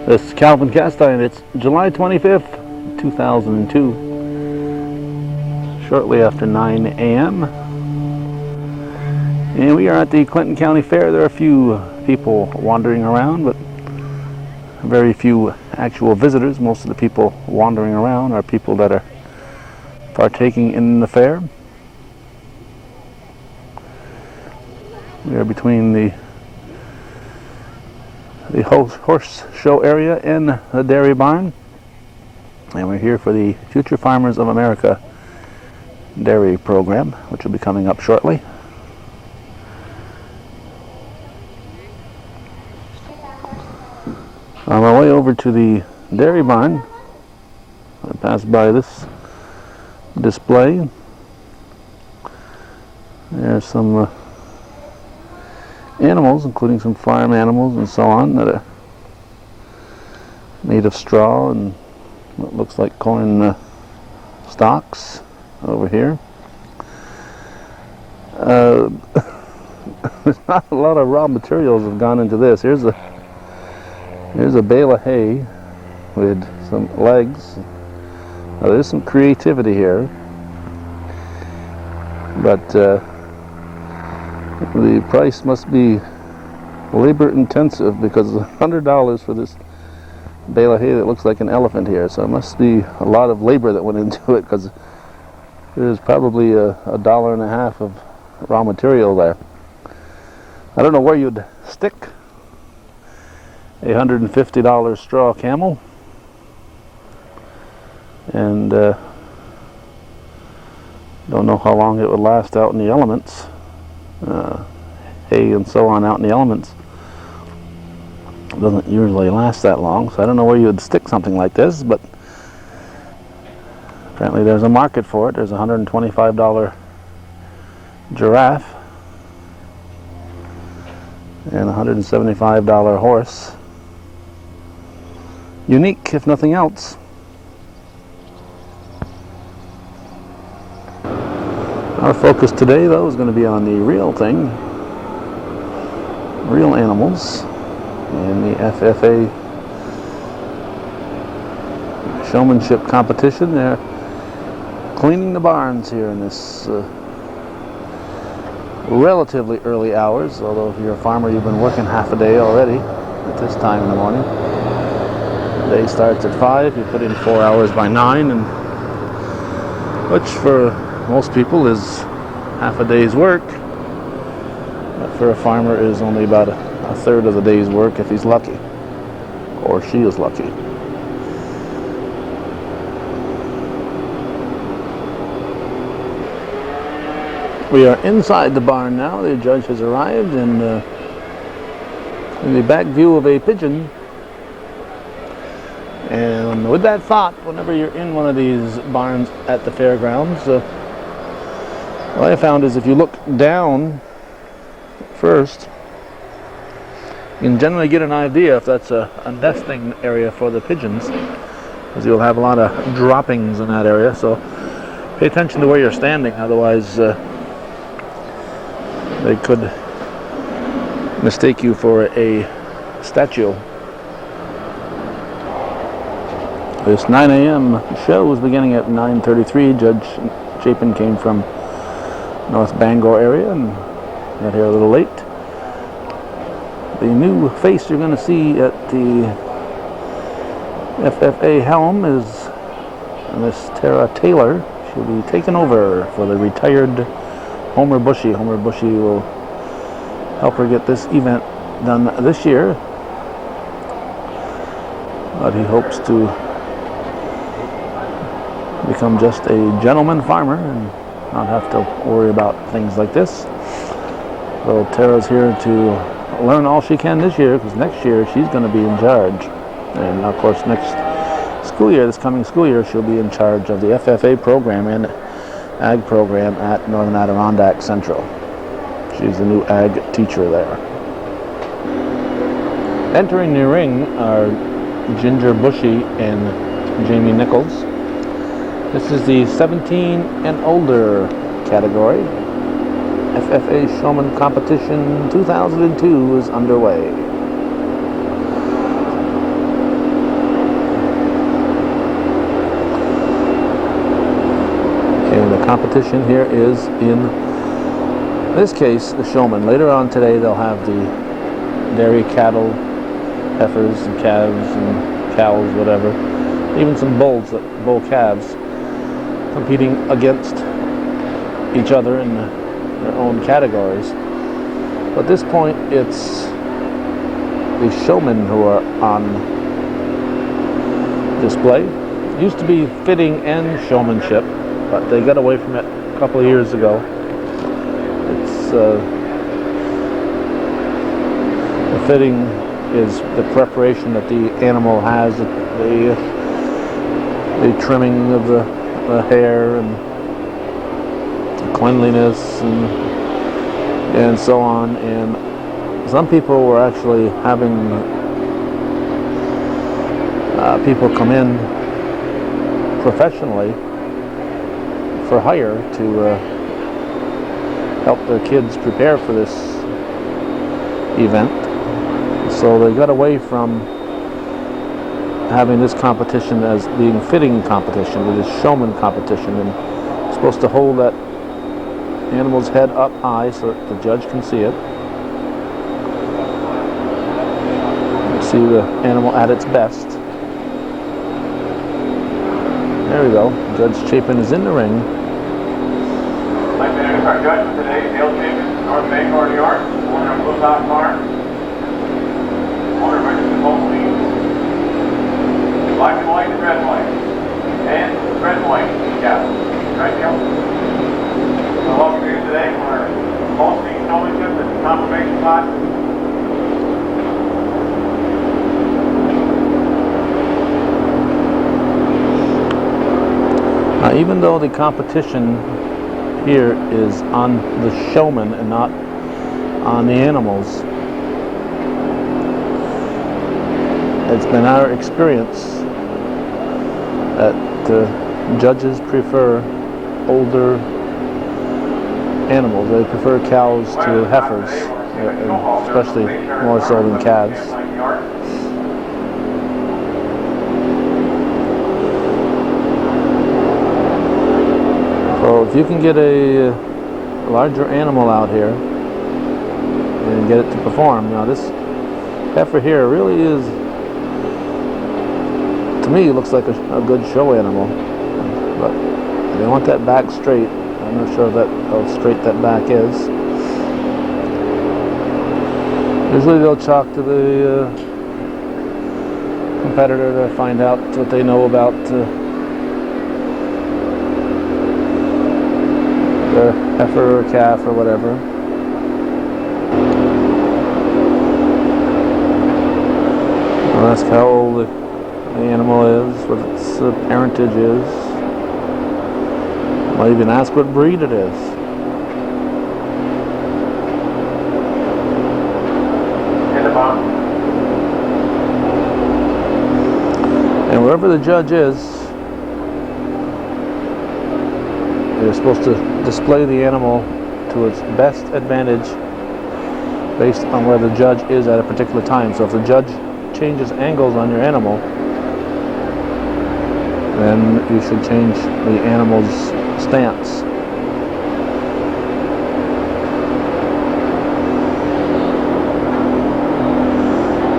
This is Calvin Cast Iron. It's July 25th, 2002, shortly after 9 a.m. And we are at the Clinton County Fair. There are a few people wandering around, but very few actual visitors. Most of the people wandering around are people that are partaking in the fair. We are between the horse show area and the dairy barn, and we're here for the Future Farmers of America dairy program, which will be coming up shortly. On my way over to the dairy barn, I passed by this display. There's some animals, including some farm animals and so on, that are made of straw and what looks like corn stalks over here. There's not a lot of raw materials have gone into this. Here's a bale of hay with some legs. Now, there's some creativity here, but the price must be labor intensive, because $100 for this bale of hay that looks like an elephant here. So it must be a lot of labor that went into it, because there's probably $1.50 of raw material there. I don't know where you'd stick a $150 straw camel, and don't know how long it would last out in the elements. Hay and so on out in the elements doesn't usually last that long, so I don't know where you would stick something like this, but apparently there's a market for it. There's a $125 giraffe and a $175 horse. Unique, if nothing else. Our focus today, though, is going to be on the real thing, real animals, and the FFA Showmanship competition. They're cleaning the barns here in this relatively early hours, although if you're a farmer, you've been working half a day already at this time in the morning. The day starts at 5, you put in 4 hours by 9, and which for most people is half a day's work, but for a farmer is only about a third of the day's work if he's lucky, or she is lucky. We are inside the barn now. The judge has arrived, and in the back view of a pigeon. And with that thought, whenever you're in one of these barns at the fairgrounds, what I found is if you look down first, you can generally get an idea if that's a nesting area for the pigeons, because you'll have a lot of droppings in that area. So pay attention to where you're standing, otherwise they could mistake you for a statue. This 9 a.m. show was beginning at 9:33. Judge Chapin came from North Bangor area and got here a little late. The new face you're going to see at the FFA helm is Miss Tara Taylor. She'll be taking over for the retired Homer Bushy. Homer Bushy will help her get this event done this year, but he hopes to become just a gentleman farmer and not have to worry about things like this. So Tara's here to learn all she can this year, because next year she's going to be in charge. And of course next school year, this coming school year, she'll be in charge of the FFA program and ag program at Northern Adirondack Central. She's the new ag teacher there. Entering the ring are Ginger Bushy and Jamie Nichols. This is the 17 and older category. FFA Showman Competition 2002 is underway. competition here is, in this case, the showman. Later on today they'll have the dairy cattle, heifers and calves and cows, whatever, even some bulls, bull calves, competing against each other in their own categories. But at this point it's the showmen who are on display. It used to be fitting and showmanship, but they got away from it a couple of years ago. It's the fitting is the preparation that the animal has, the trimming of the hair and the cleanliness and so on. And some people were actually having people come in professionally for hire to help their kids prepare for this event. So they got away from having this competition as being fitting competition. It is showman competition, and you're supposed to hold that animal's head up high so that the judge can see it. You see the animal at its best. There we go. Judge Chapin is in the ring. I'd like to introduce our judge for today, Dale Chapin, North Bangor, New York, owner of Blue Dot Farm, owner of Richardson Home Leads. Black and white and red and white. And red and white, yeah. Right, Dale? So welcome here today for our Fitting Showmanship and confirmation class. Even though the competition here is on the showman and not on the animals, it's been our experience that judges prefer older animals. They prefer cows to heifers, especially more so than calves. So if you can get a larger animal out here and get it to perform. Now this heifer here really is, to me, it looks like a good show animal, but they want that back straight. I'm not sure how straight that back is. Usually they'll talk to the competitor to find out what they know about their heifer or calf or whatever. I'll ask how old the animal is, what its parentage is. I'll even ask what breed it is. And wherever the judge is, you're supposed to display the animal to its best advantage based on where the judge is at a particular time. So if the judge changes angles on your animal, then you should change the animal's stance.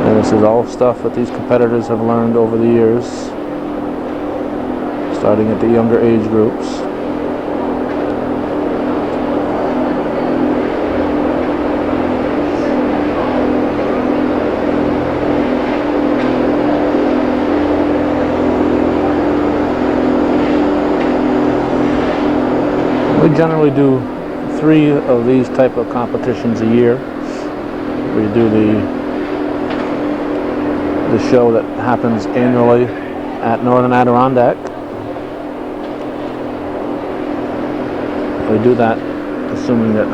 And this is all stuff that these competitors have learned over the years, starting at the younger age groups. We generally do 3 of these type of competitions a year. We do the show that happens annually at Northern Adirondack. We do that assuming that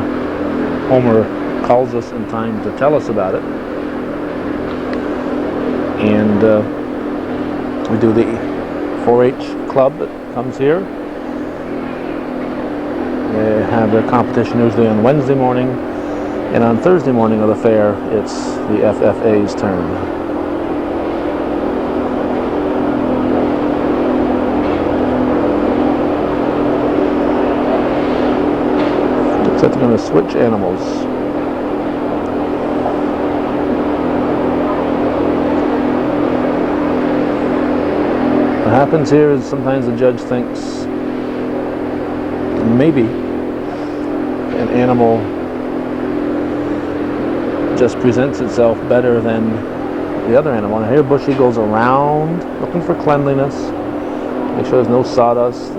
Homer calls us in time to tell us about it. And we do the 4-H club that comes here. They have their competition usually on Wednesday morning, and on Thursday morning of the fair, it's the FFA's turn. Looks like they're going to switch animals. What happens here is sometimes the judge thinks maybe an animal just presents itself better than the other animal. Now here Bushy goes around looking for cleanliness, make sure there's no sawdust,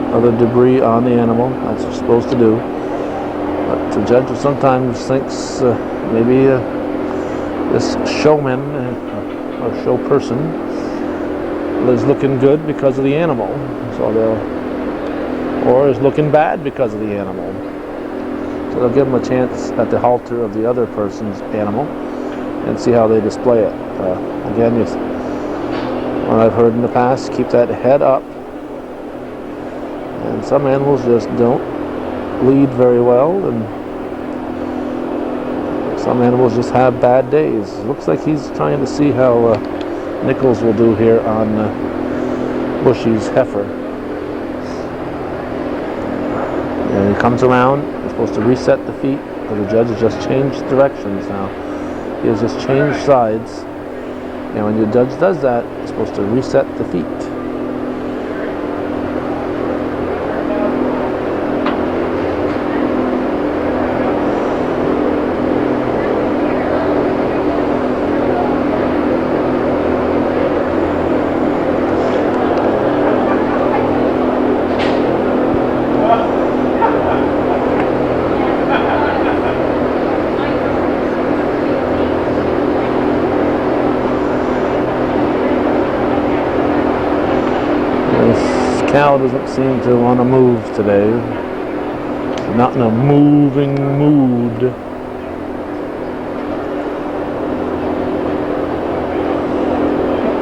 other debris on the animal. That's what you're supposed to do. But the judge sometimes thinks maybe this showman or show person is looking good because of the animal, or is looking bad because of the animal. So they'll give them a chance at the halter of the other person's animal and see how they display it. Again, what I've heard in the past, keep that head up. And some animals just don't bleed very well, and some animals just have bad days. Looks like he's trying to see how Nichols will do here on Bushy's heifer. And he comes around. He's supposed to reset the feet, but the judge has just changed directions now. He has just changed sides. And when the judge does that, he's supposed to reset the feet. Cow doesn't seem to want to move today. Not in a moving mood.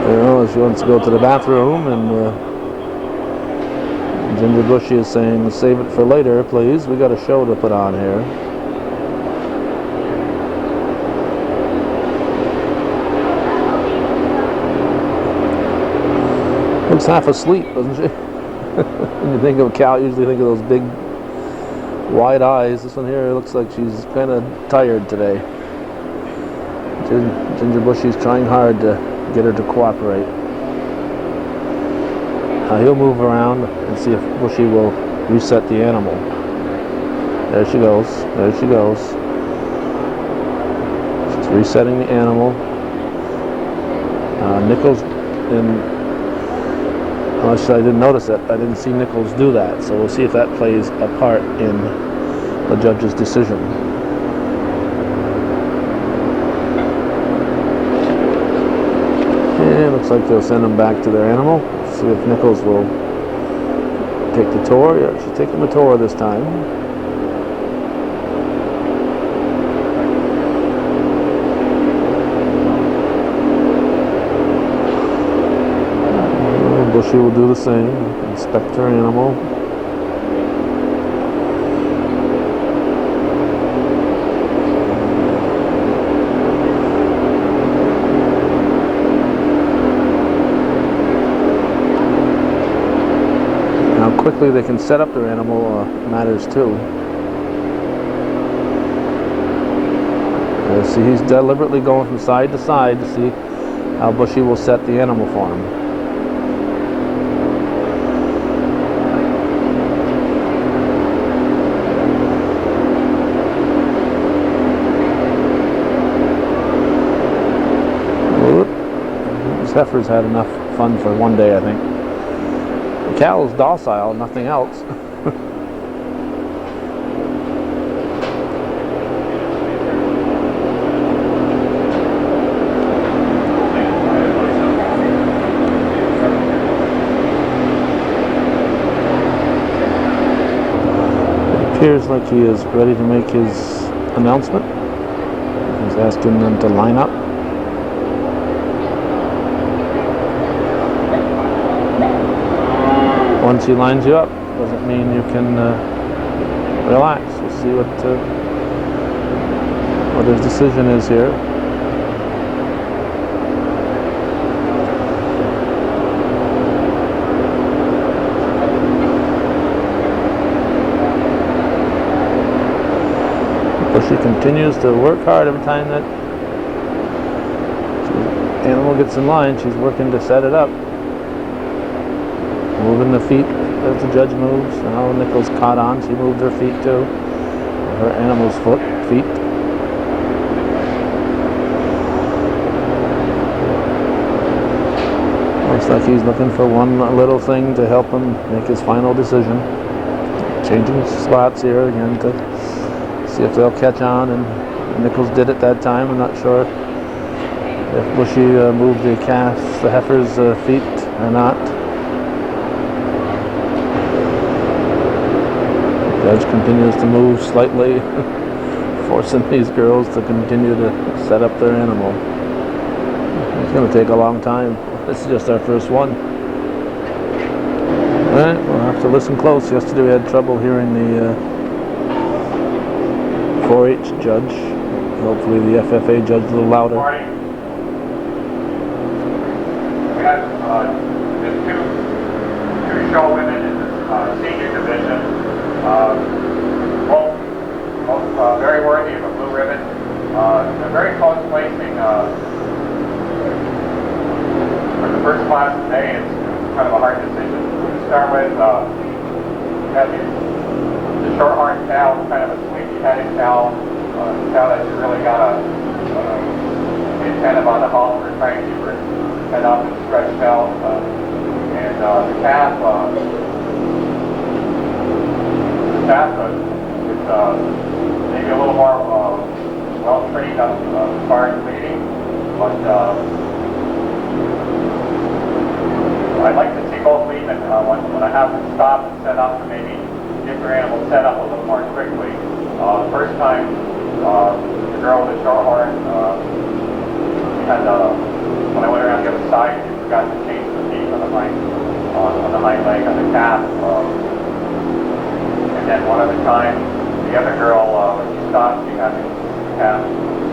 You know, she wants to go to the bathroom, and Ginger Bushy is saying, "Save it for later, please. We got a show to put on here." Looks half asleep, doesn't she? When you think of a cow, you usually think of those big, wide eyes. This one here looks like she's kind of tired today. Ginger Bushy's trying hard to get her to cooperate. He'll move around and see if Bushy will reset the animal. There she goes. There she goes. She's resetting the animal. Nichols and I didn't notice it. I didn't see Nichols do that, so we'll see if that plays a part in the judge's decision. And it looks like they'll send them back to their animal. See if Nichols will take the tour. Yeah, she's taking the tour this time. Bushy will do the same, inspect her animal. How quickly they can set up their animal matters too. See, he's deliberately going from side to side to see how Bushy will set the animal for him. Heifer's had enough fun for one day, I think. The cow's docile, nothing else. It appears like he is ready to make his announcement. He's asking them to line up. Once he lines you up, doesn't mean you can relax. We'll see what his decision is here. She continues to work hard every time that animal gets in line. She's working to set it up. Moving the feet as the judge moves. Now Nichols caught on. She moved her feet too. Her animal's feet. Looks like he's looking for one little thing to help him make his final decision. Changing spots here again to see if they'll catch on, and Nichols did it that time. I'm not sure if Bushy moved the heifer's feet or not. Judge continues to move slightly, forcing these girls to continue to set up their animal. It's going to take a long time. This is just our first one. Alright, we'll have to listen close. Yesterday we had trouble hearing the 4-H judge. Hopefully the FFA judge a little louder. We had just two show women in the senior division. Both very worthy of a blue ribbon. A very close placing for the first class today. It's kind of a hard decision. To start with, we have the short horn cow, kind of a sleepy headed cow, cow that you really got to get kind of on the halter, trying to keep her head up and stretched out. And the calf is maybe a little more well trained up as far as leading, but I like to see both lead when I have to stop and set up to maybe get your animal set up a little more quickly. The first time the girl with the short horn had when I went around the other side, she forgot to change the feet on the hind leg on the calf. And then one other time, the other girl, when she stopped, she had the calf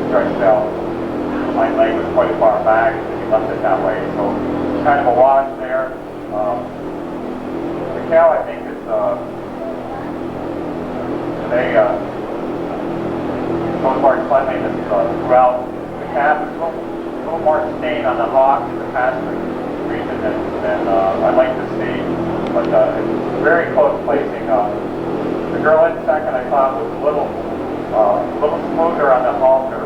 stretched out. The hind leg was quite far back, and she left it that way. So it's kind of a wash there. The cow, I think, is today, so far cleanliness throughout. The calf is a little more stain on the hock in the pasture region than I'd like to see. But it's very close placing. The girl in second, I thought, was a little smoother on the halter,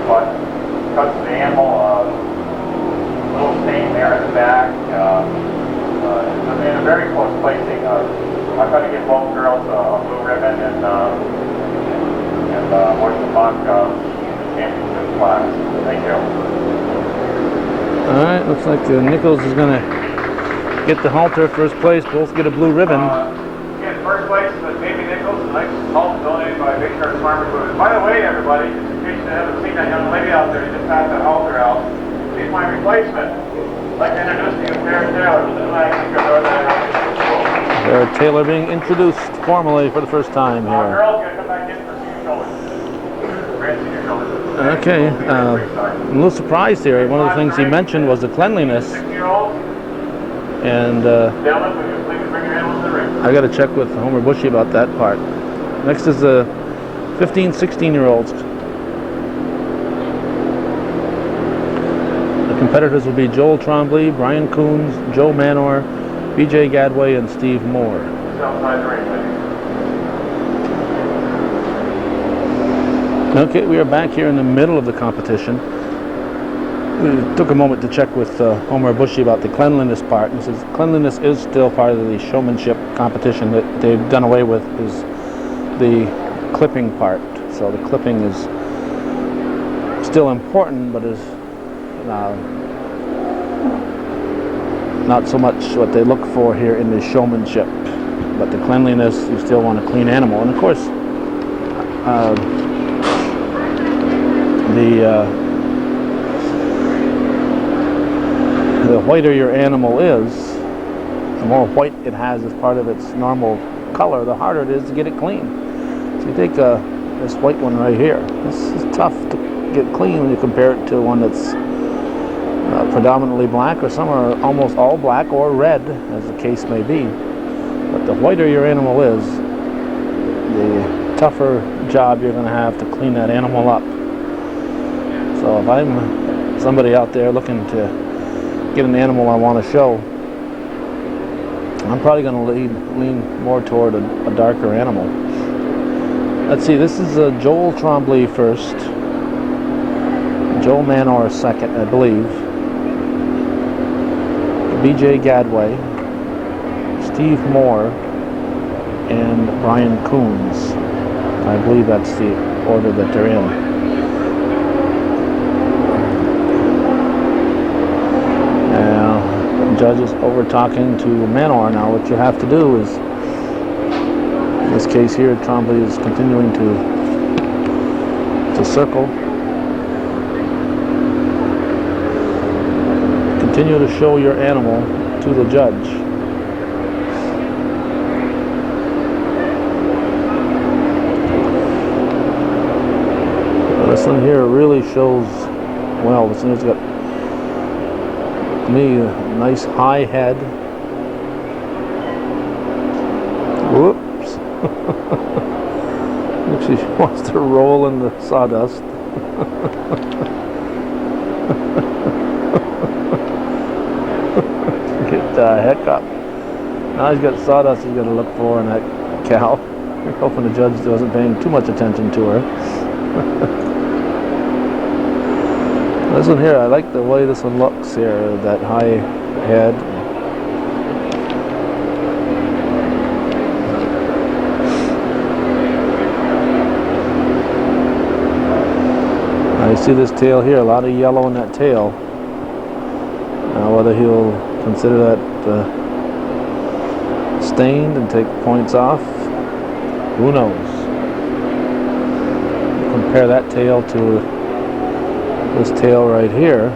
but because of the animal, little stain there in the back, in a very close placing. I'm going to give both girls a blue ribbon and wish them luck in the championship class. Thank you. All right, looks like Nichols is going to get the halter first place. Both get a blue ribbon. Again, first place was Amy Nichols, a nice halter donated by Big Church Farmer Food. By the way, everybody, just in case you haven't seen that young lady out there who just passed that halter out, she's my replacement. I'd like to introduce to you Sarah Taylor, who's an active Sarah Taylor being introduced formally for the first time here. Girls, gonna come back in for senior shoulders. Grand senior shoulders. Okay, I'm a little surprised here. One of the things he mentioned was the cleanliness. 6-year-olds. And Gentlemen, will you please bring your animals to the ring? I got to check with Homer Bushy about that part. Next is the 15, 16-year-olds. The competitors will be Joel Trombley, Brian Coons, Joe Manor, BJ Gadway, and Steve Moore. Outside the ring, please. Okay, we are back here in the middle of the competition. We took a moment to check with Homer Bushy about the cleanliness part. He says cleanliness is still part of the showmanship competition. That they've done away with is the clipping part. So the clipping is still important, but is not so much what they look for here in the showmanship. But the cleanliness, you still want a clean animal. And of course, the whiter your animal is, the more white it has as part of its normal color, the harder it is to get it clean. So you take this white one right here. This is tough to get clean when you compare it to one that's predominantly black, or some are almost all black or red, as the case may be. But the whiter your animal is, the tougher job you're going to have to clean that animal up. So if I'm somebody out there looking to get an animal I want to show, I'm probably going to lean more toward a darker animal. Let's see, this is Joel Trombley first, Joel Manor second, I believe, BJ Gadway, Steve Moore, and Brian Coons. I believe that's the order that they're in. Now, the judge is over talking to Manor. Now, what you have to do is, in this case here, Trombley is continuing to circle. Continue to show your animal to the judge. This one here really shows well. This one's got, to me, a nice high head. Whoops. Looks like she wants to roll in the sawdust. Get the heck up. Now he's got sawdust he's got to look for in that cow. I'm hoping the judge wasn't paying too much attention to her. This one here, I like the way this one looks here, that high head. I see this tail here, a lot of yellow in that tail. Now whether he'll consider that stained and take points off, who knows. Compare that tail to this tail right here,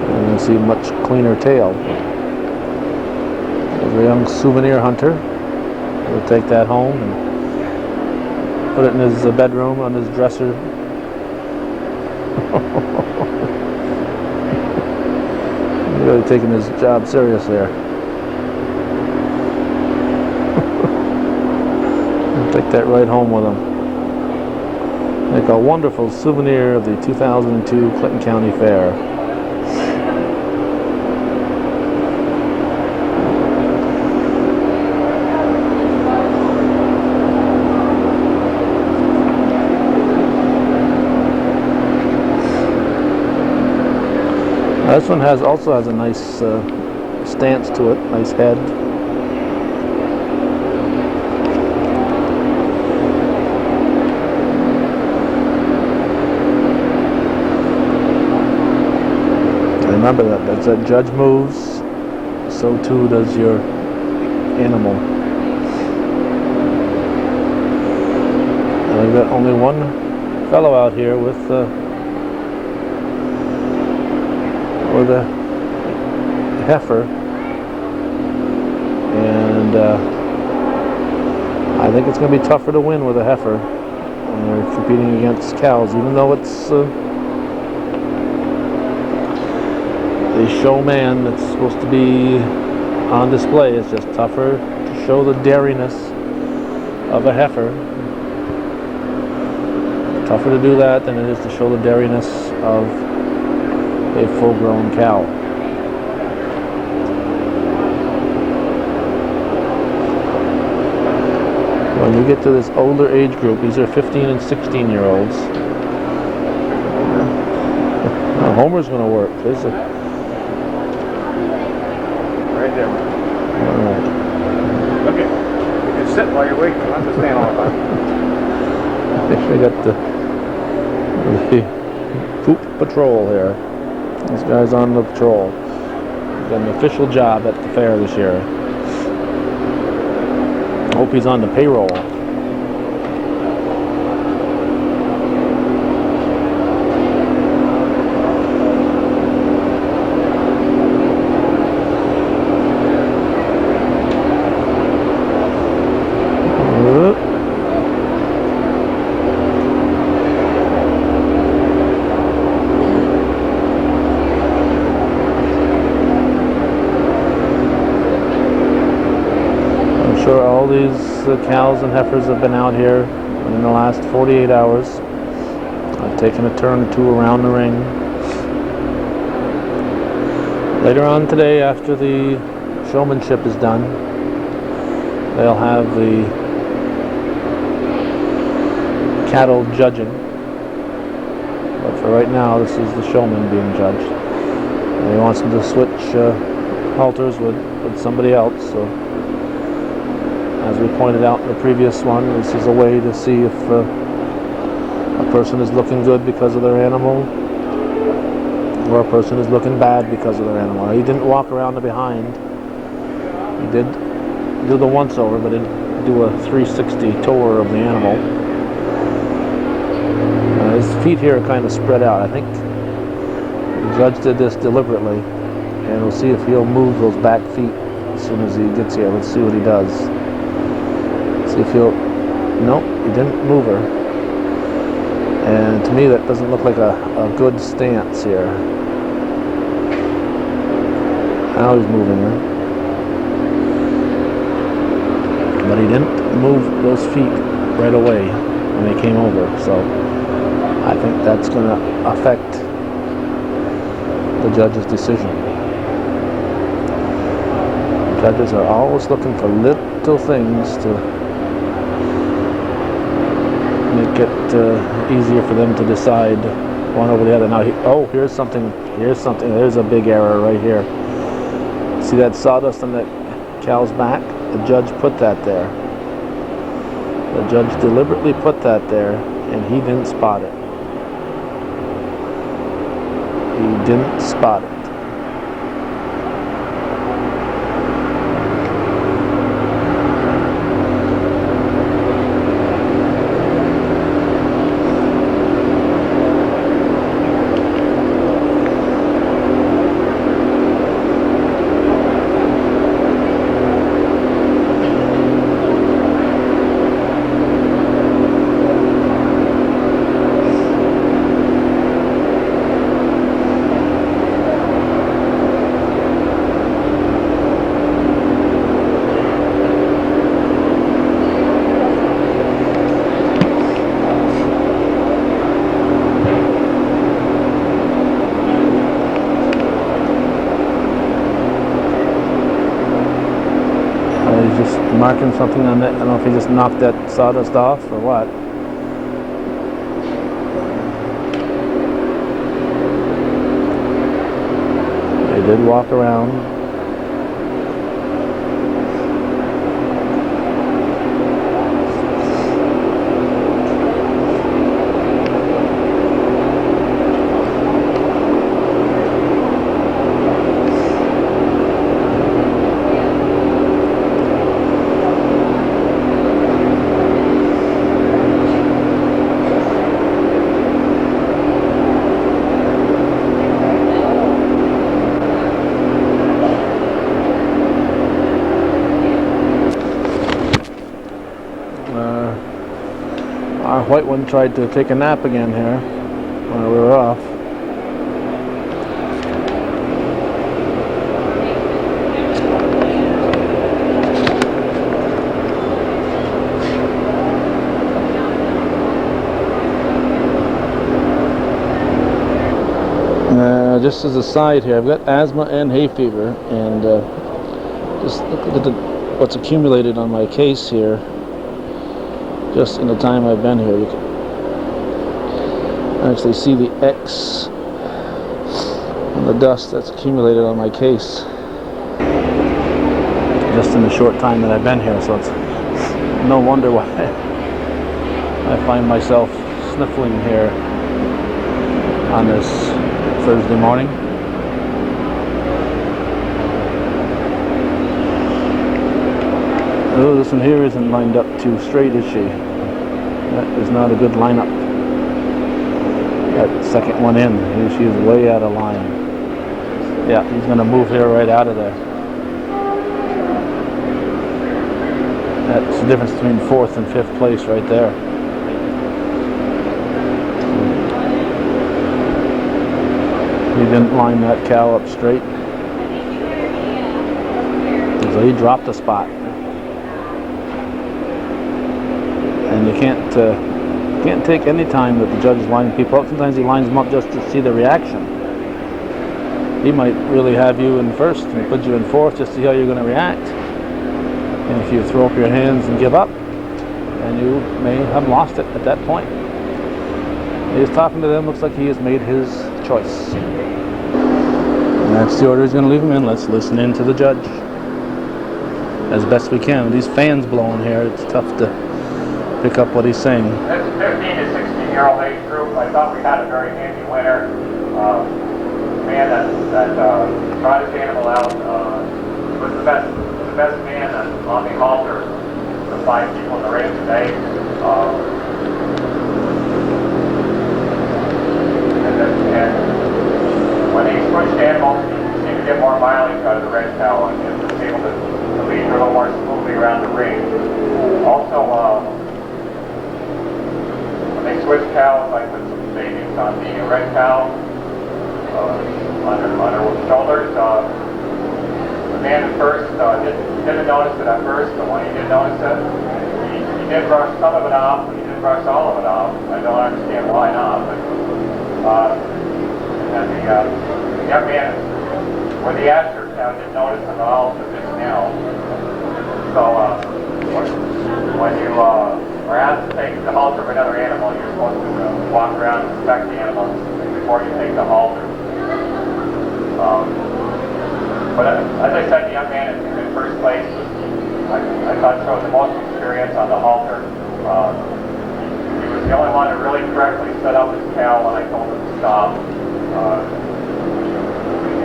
and you'll see a much cleaner tail. There's a young souvenir hunter. He'll take that home and put it in his bedroom on his dresser. He's really taking his job serious there. Take that right home with him. Make a wonderful souvenir of the 2002 Clinton County Fair. This one also has a nice stance to it, nice head. Remember that as that judge moves, so too does your animal. And I've got only one fellow out here with a heifer, and I think it's going to be tougher to win with a heifer when they're competing against cows, even though it's the showman that's supposed to be on display. It's just tougher to show the dariness of a heifer. Tougher to do that than it is to show the dariness of a full-grown cow. When you get to this older age group, these are 15 and 16-year-olds. Now, Homer's going to work. There's a Right there. all right. Okay. You can sit while you're waiting. You don't have to stand all the time. I got the poop patrol here. This guy's on the patrol. He's got an official job at the fair this year. Hope he's on the payroll. sure all these cows and heifers have been out here in the last 48 hours. I've taken a turn or two around the ring. Later on today, after the showmanship is done, they'll have the cattle judging. But for right now, this is the showman being judged. And he wants them to switch halters with somebody else. So, as we pointed out in the previous one, this is a way to see if a person is looking good because of their animal, or a person is looking bad because of their animal. He didn't walk around the behind. He did do the once over, but didn't do a 360 tour of the animal. His feet here are kind of spread out. I think the judge did this deliberately, and we'll see if he'll move those back feet as soon as he gets here. Let's see what he does. See if he'll... Nope, he didn't move her. And to me that doesn't look like a good stance here. Now he's moving her. But he didn't move those feet right away when they came over, so I think that's going to affect the judge's decision. Judges are always looking for little things to make it easier for them to decide one over the other. Now, here's something. There's a big error right here. See that sawdust on that cow's back? The judge put that there. The judge deliberately put that there, and he didn't spot it. He didn't spot it. Just marking something on that. I don't know if he just knocked that sawdust off or what. They did walk around. Our white one tried to take a nap again here when we were off. Just as a side here, I've got asthma and hay fever, and just look at what's accumulated on my case here. Just in the time I've been here, you can actually see the X and the dust that's accumulated on my case just in the short time that I've been here. So it's no wonder why I find myself sniffling here on this Thursday morning. Oh, this one here isn't lined up too straight, is she? That is not a good lineup. That second one in, she is way out of line. Yeah, he's going to move her right out of there. That's the difference between 4th and 5th place right there. He didn't line that cow up straight. So he dropped a spot. can't take any time that the judge is lining people up. Sometimes he lines them up just to see the reaction. He might really have you in first and put you in fourth just to see how you're going to react. And if you throw up your hands and give up, then you may have lost it at that point. He's talking to them. Looks like he has made his choice. And that's the order he's going to leave him in. Let's listen in to the judge as best we can. With these fans blowing here, it's tough to pick up what he's saying. This 15 to 16-year-old age group, I thought we had a very handy winner. Man that brought his animal out was the best man on the halter. The 5 people in the race today. And when he switched animals, he seemed to get more mileage out of the red cow and was able to lead her a little more smoothly around the ring. Also, when they switched cows, I put some savings on the red cow on her shoulders. The man at first didn't notice it at first, but when he did notice it, he did brush some of it off, but he didn't brush all of it off. I don't understand why not, but and the young man with the Asher cow didn't notice it at all to this now. So when you are asked to take the halter of another animal, you're supposed to walk around and inspect the animal before you take the halter. But as I said, the young man in first place, I thought showed the most experience on the halter. He was the only one to really correctly set up his cow when I told him to stop.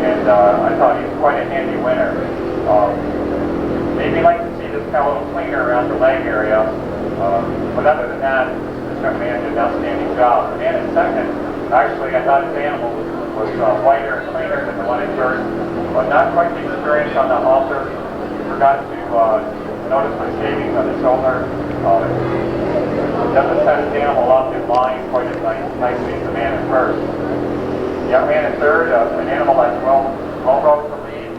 And I thought he was quite a handy winner. Maybe like to see this cow a little cleaner around the leg area. But other than that, this young man did an outstanding job. The man in second, actually, I thought his animal was whiter and cleaner than the one in first, but not quite the experience on the halter. He forgot to notice my shavings on the shoulder. Doesn't set his animal up in line quite as nicely as the man in first. The young man in third, an animal that's well rode to lead.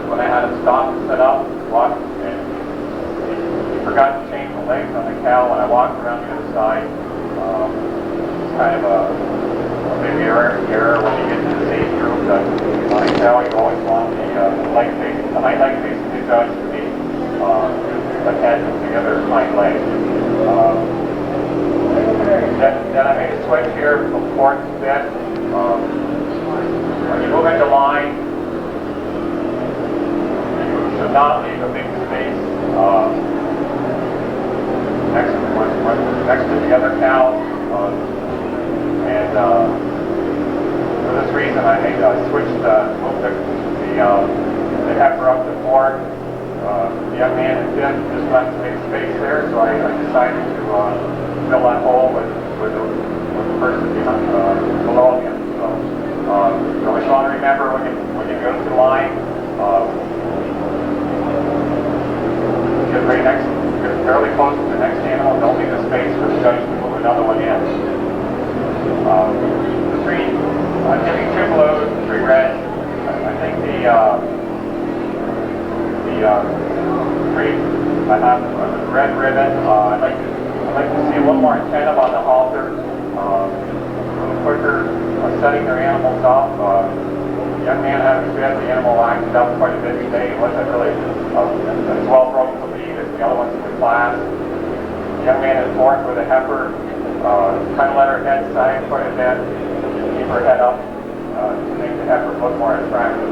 When I had him stop and set up, walk, and he forgot to change the legs on the cow when I walked around the other side. Kind of maybe error when you get to this age group. On a cow, you always want the hind leg facing the judge to be attached to the other hind leg. Then I made a switch here from fourth to fifth. When you move into line, you should not leave a big space next to the other cow. And for this reason, I made switched moved the heifer up to fourth. The young man in fifth just left a big space there, so I decided to fill that hole with the person below him. So you always want to remember when you go to the line, get fairly close to the next animal. Don't leave the space for the judge to move another one in. I'm giving 2 blues and 3 reds. I think the 3 I have the red ribbon. I'd like to see a little more attentive on the halter, a little quicker setting their animals up. The young man having fed the animal acted up quite a bit today. He wasn't really as well broken to lead as the other ones in the class. The young man in fourth with a heifer. Kind of let her head sag quite a bit, keep her head up to make the heifer look more attractive.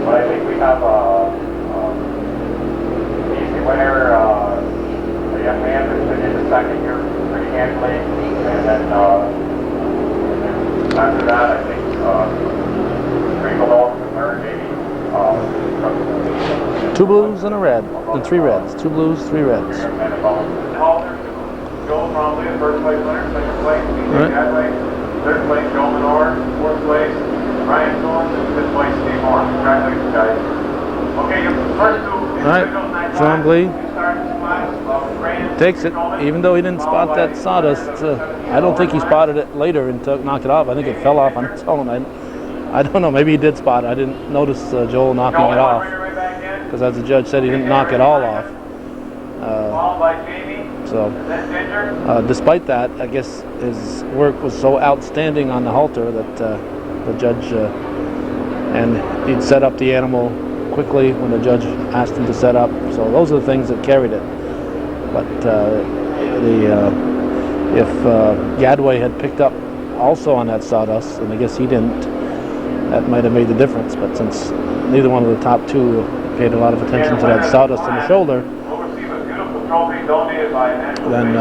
But I think we have an easy winner. The young man that's been in the second year pretty handily, and then after that, I think 3 below can learn maybe. 2 blues and a red, and 3 reds. 2 blues, 3 reds. Joel Bromley, the first place winner, second place, BJ Gadway, third place, Joel Menor, fourth place, Ryan Thorne, and fifth place, Steve Moore. Congratulations, guys. Okay, your first 2 individuals, nice. John Glee takes it, even though he didn't spot that sawdust. I don't think he spotted it later and knocked it off. I think it fell off on its own. I don't know, maybe he did spot it. I didn't notice Joel knocking it off, because as the judge said, he didn't knock it all off. Followed by Jamie. So, Then Ginger. despite that, I guess his work was so outstanding on the halter that the judge, and he'd set up the animal quickly when the judge asked him to set up. So those are the things that carried it. But if Gadway had picked up also on that sawdust, and I guess he didn't, that might have made the difference. But since neither one of the top two paid a lot of attention to that sawdust on the shoulder, then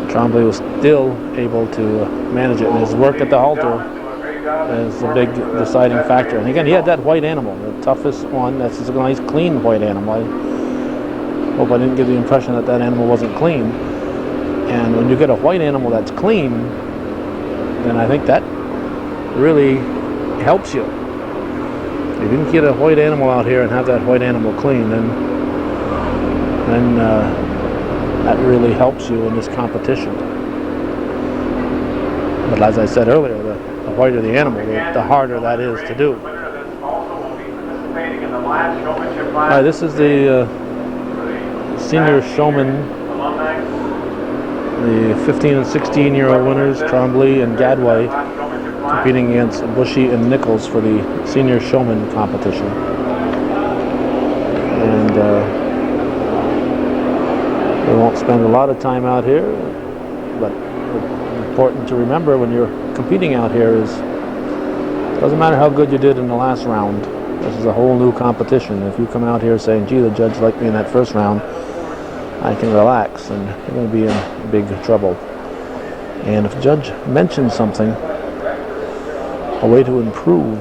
Trombley was still able to manage it, and his work at the halter is a big deciding factor. And again, he had that white animal, the toughest one. That's a nice clean white animal. I hope I didn't give the impression that that animal wasn't clean. And when you get a white animal that's clean, then I think that really helps you. If you can get a white animal out here and have that white animal clean, then that really helps you in this competition. But as I said earlier, the whiter the animal, the harder that is to do. Alright, this is the senior showman, the 15 and 16-year-old winners, Trombley and Gadway, competing against Bushy and Nichols for the senior showman competition. And we won't spend a lot of time out here, but important to remember when you're competing out here is it doesn't matter how good you did in the last round. This is a whole new competition. If you come out here saying, gee, the judge liked me in that first round, I can relax, and you're going to be in big trouble. And if the judge mentions something, a way to improve,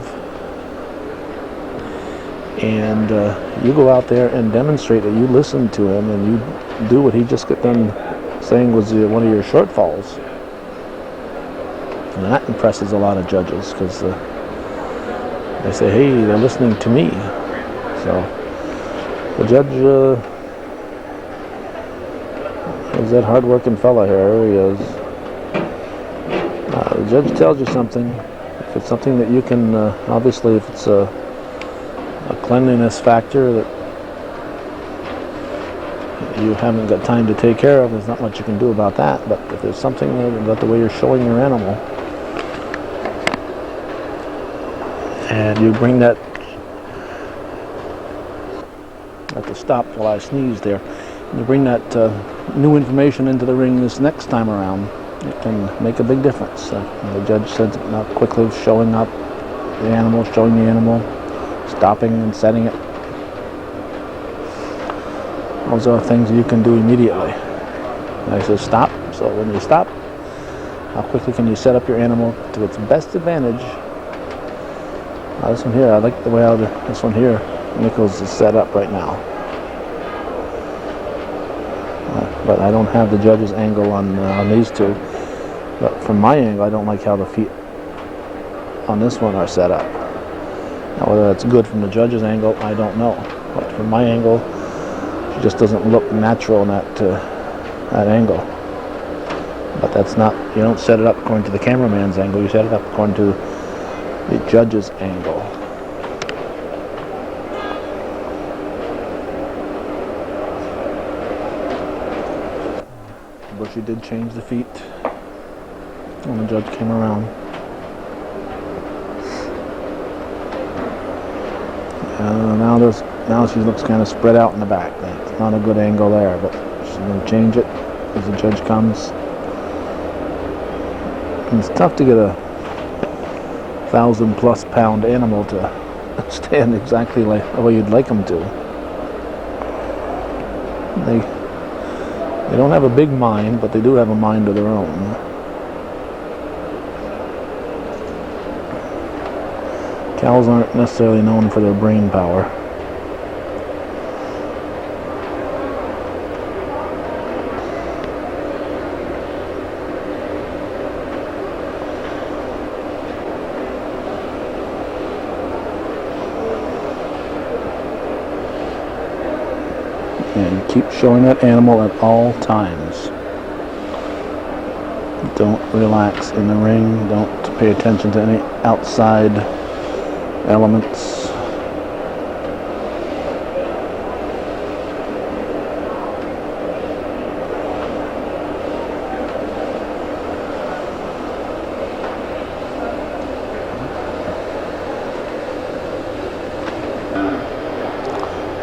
and you go out there and demonstrate that you listened to him and you do what he just got done saying was one of your shortfalls. And that impresses a lot of judges, because they say, hey, they're listening to me. So the judge is that hard-working fella here. He is. The judge tells you something. If it's something that you can, obviously, if it's a cleanliness factor that you haven't got time to take care of, there's not much you can do about that. But if there's something about the way you're showing your animal, and you bring that, I have to stop while I sneeze there, you bring that new information into the ring this next time around, it can make a big difference. The judge said not quickly showing up the animal, showing the animal, stopping and setting it. Those are things you can do immediately. And I said stop, so when you stop, how quickly can you set up your animal to its best advantage? This one here, I like the way how this one here, Nichols, is set up right now. But I don't have the judge's angle on these two. But from my angle, I don't like how the feet on this one are set up. Now, whether that's good from the judge's angle, I don't know. But from my angle, it just doesn't look natural in that angle. But that's not, you don't set it up according to the cameraman's angle, you set it up according to the judge's angle. Bushy did change the feet when the judge came around. Now she looks kind of spread out in the back. That's not a good angle there, but she's going to change it as the judge comes. And it's tough to get a 1,000+ pound animal to stand exactly like the way you'd like them to. They don't have a big mind, but they do have a mind of their own. Cows aren't necessarily known for their brain power. And keep showing that animal at all times. Don't relax in the ring. Don't pay attention to any outside elements.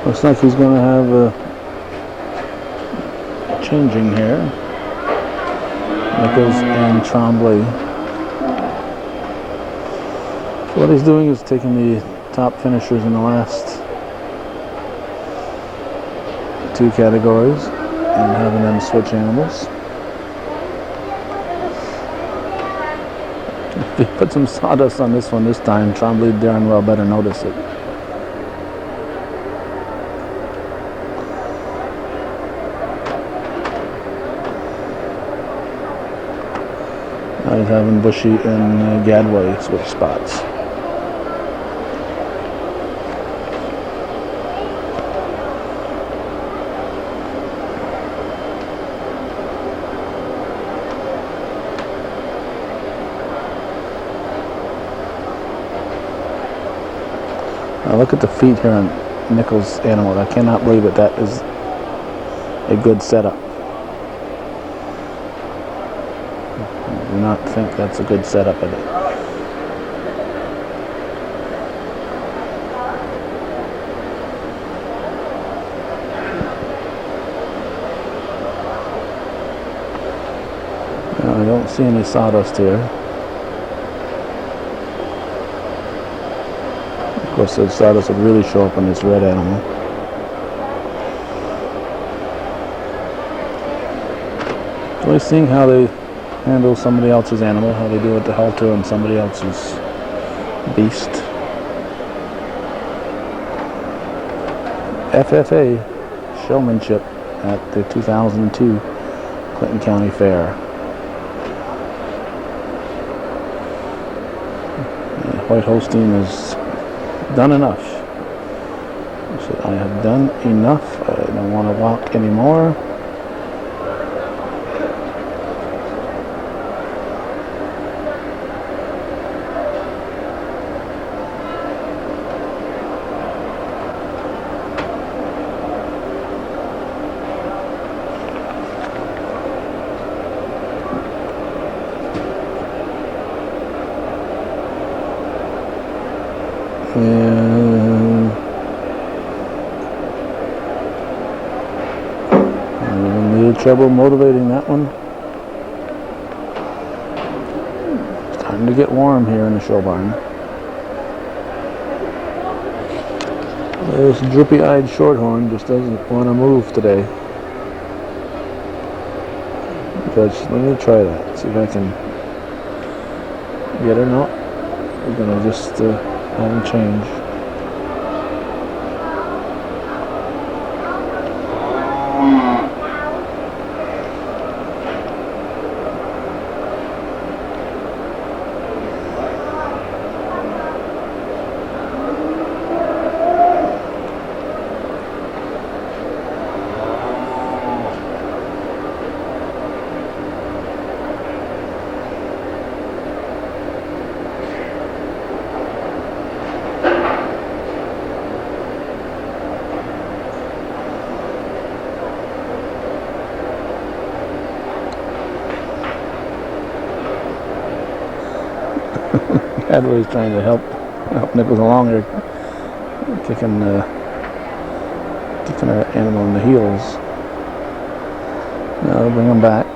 Looks like he's going to have a changing here. Nichols and Tremblay. So what he's doing is taking the top finishers in the last two categories and having them switch animals. If he put some sawdust on this one this time, Tremblay darn well better notice it. Now he's having Bushy and Gadway switch spots. Now look at the feet here on Nichols' animal. I cannot believe that that is a good setup. I do not think that's a good setup of it. Now, I don't see any sawdust here. Of course, the sawdust would really show up on this red animal. So we're seeing how they handle somebody else's animal, how they do with the halter and somebody else's beast. FFA Showmanship at the 2002 Clinton County Fair. White Holstein has done enough. He said, I have done enough. I don't want to walk anymore. And a little trouble motivating that one. It's time to get warm here in the show barn. This droopy-eyed shorthorn just doesn't want to move today. But let me try that. See if I can get her. No, we're gonna just have him change. Adway's trying to help Nichols along here, kicking our animal in the heels. Now bring him back,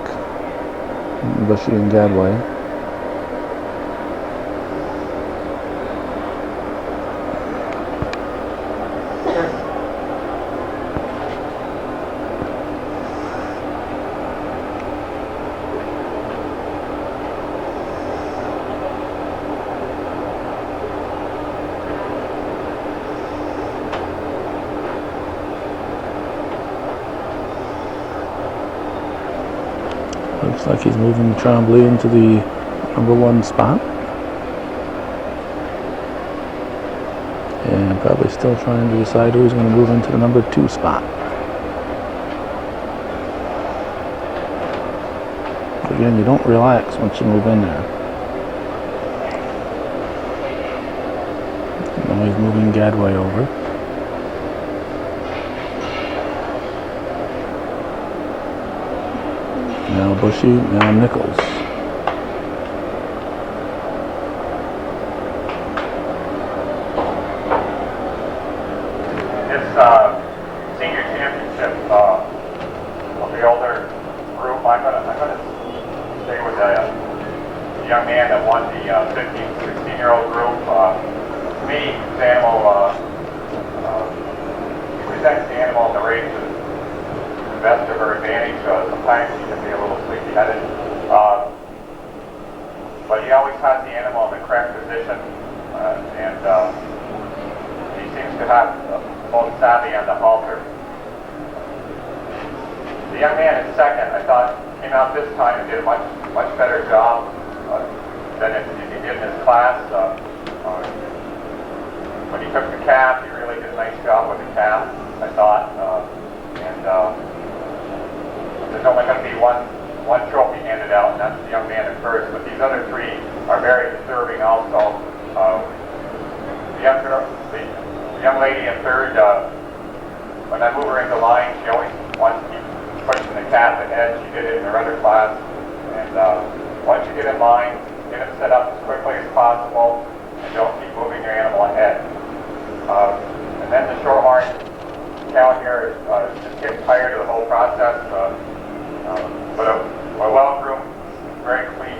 Bushy and Gadway. Looks like he's moving Tremblay into the number 1 spot. And probably still trying to decide who's going to move into the number 2 spot. Again, you don't relax once you move in there. Now he's moving Gadway over. Now Bushy, now Nichols. This perhaps most savvy on the halter. The young man in second, I thought, came out this time and did a much better job than he did in his class. When he took the calf, he really did a nice job with the calf, I thought. There's only going to be one trophy handed out, and that's the young man at first. But these other three are very deserving also. The young lady in third, when I move her into line, she always wants to keep pushing the calf ahead. She did it in her other class. And once you get in line, get it set up as quickly as possible, and don't keep moving your animal ahead. And then the shorthorn cow here just getting tired of the whole process. But a well-groomed, very clean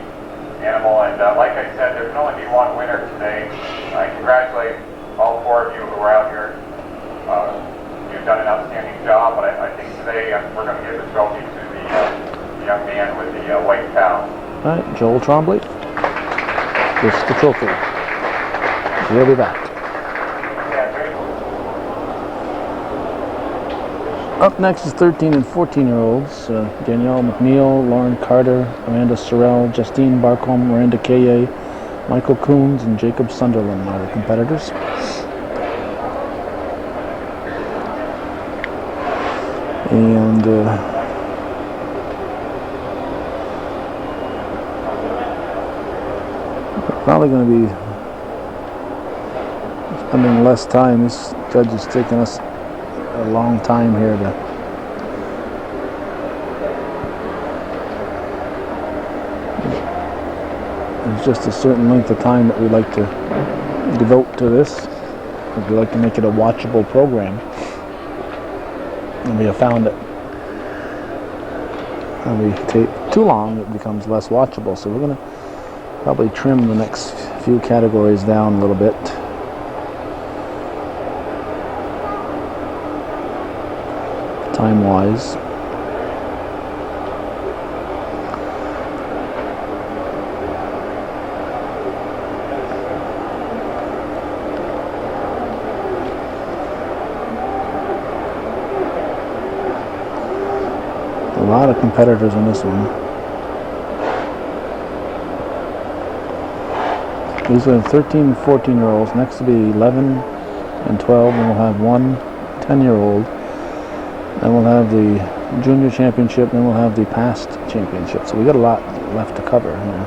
animal. And like I said, there can only be one winner today. I congratulate all four of you who were out here. You've done an outstanding job, but I think today we're going to give the trophy to the young man with the white cow. All right, Joel Trombley. This is the trophy. We'll be back. Up next is 13 and 14-year-olds. Danielle McNeil, Lauren Carter, Amanda Sorrell, Justine Barcombe, Miranda Kaye, Michael Coons, and Jacob Sunderland are the competitors. And we're probably going to be spending less time. This judge is taking us a long time here to there's just a certain length of time that we like to devote to this. We like to make it a watchable program, and we have found that when we take too long it becomes less watchable, so we're going to probably trim the next few categories down a little bit. Time-wise. A lot of competitors in this one. These are 13 and 14-year-olds. Next will be 11 and 12, and we'll have one 10-year-old. Then we'll have the junior championship, then we'll have the past championship. So we got a lot left to cover here.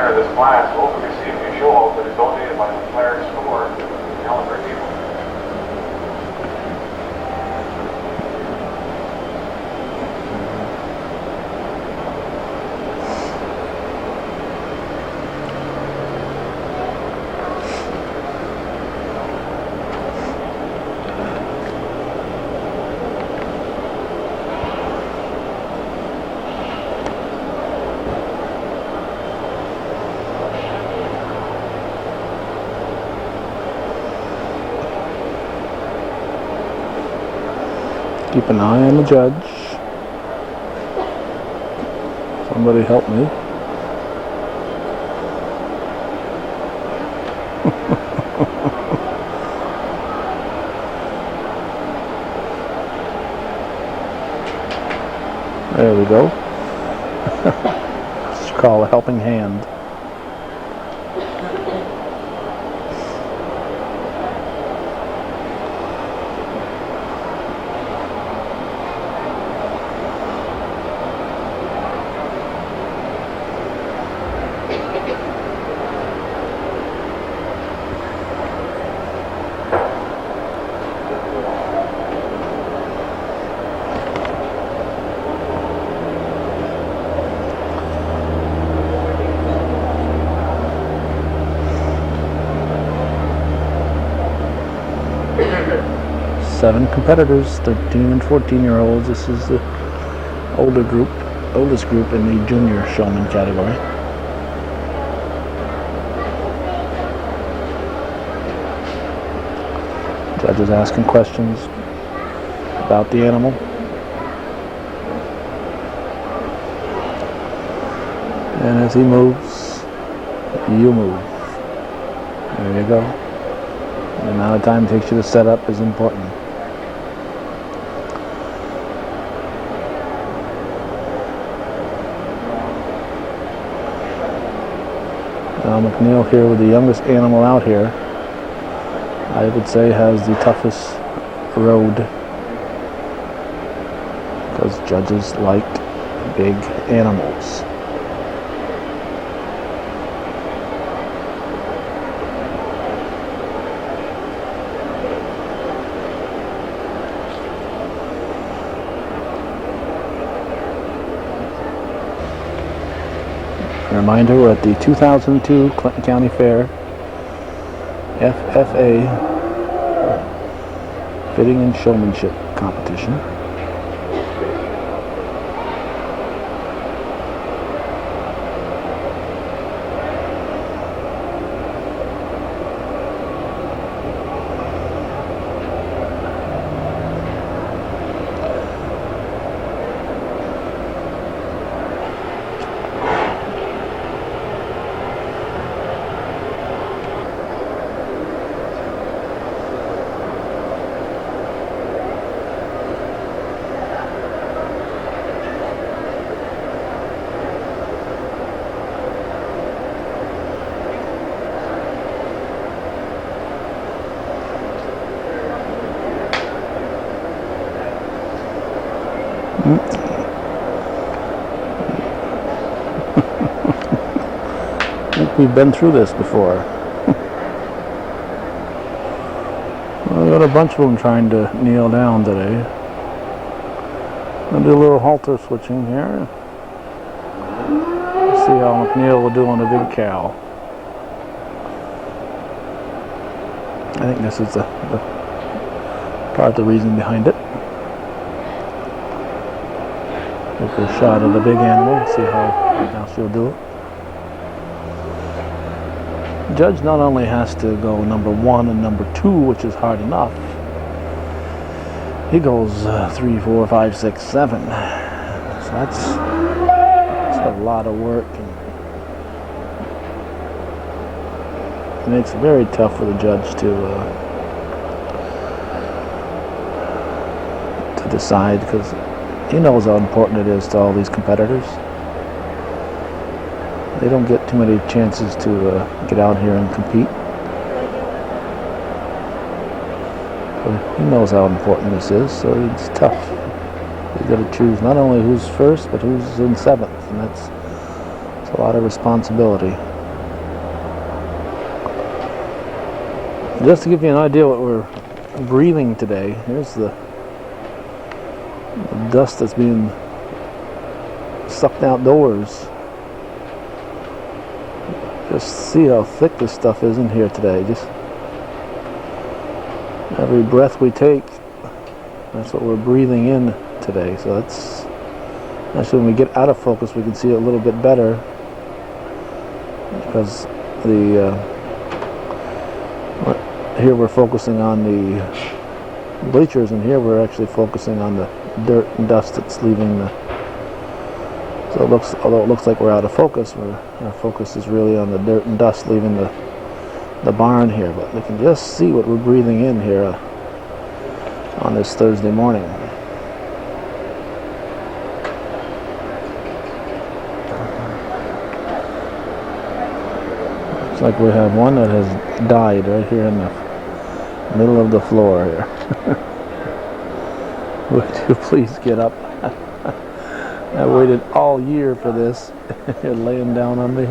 This class will also receive a show hall that is donated by the Clarence Store in Ellenberg. Keep an eye on the judge. Somebody help me. There we go. It's called a helping hand. 7 competitors, 13 and 14-year-olds. This is the oldest group in the junior showman category. Judges asking questions about the animal. And as he moves, you move. There you go. The amount of time it takes you to set up is important. Now McNeil here with the youngest animal out here, I would say has the toughest road, because judges like big animals. Reminder, we're at the 2002 Clinton County Fair FFA Fitting and Showmanship competition. I think we've been through this before. Well, we got a bunch of them trying to kneel down today. I'll do a little halter switching here. Let's see how McNeil will do on the big cow. I think this is the part of the reason behind it. Take a shot of the big animal, see how she'll do it. The judge not only has to go number 1 and number 2, which is hard enough, he goes 3, 4, 5, 6, 7. So that's a lot of work, and it makes it very tough for the judge to decide, because he knows how important it is to all these competitors. They don't get too many chances to get out here and compete. So he knows how important this is, so it's tough. You've got to choose not only who's first, but who's in 7th, and that's a lot of responsibility. Just to give you an idea what we're breathing today, here's the dust that's being sucked outdoors. Just see how thick this stuff is in here today. Just every breath we take, that's what we're breathing in today. So that's actually, when we get out of focus, we can see it a little bit better, because here we're focusing on the bleachers, and here we're actually focusing on the dirt and dust that's leaving the. So although it looks like we're out of focus, our focus is really on the dirt and dust leaving the barn here. But we can just see what we're breathing in here on this Thursday morning. Looks like we have one that has died right here in the middle of the floor here. Would you please get up? I waited all year for this. You're laying down on me.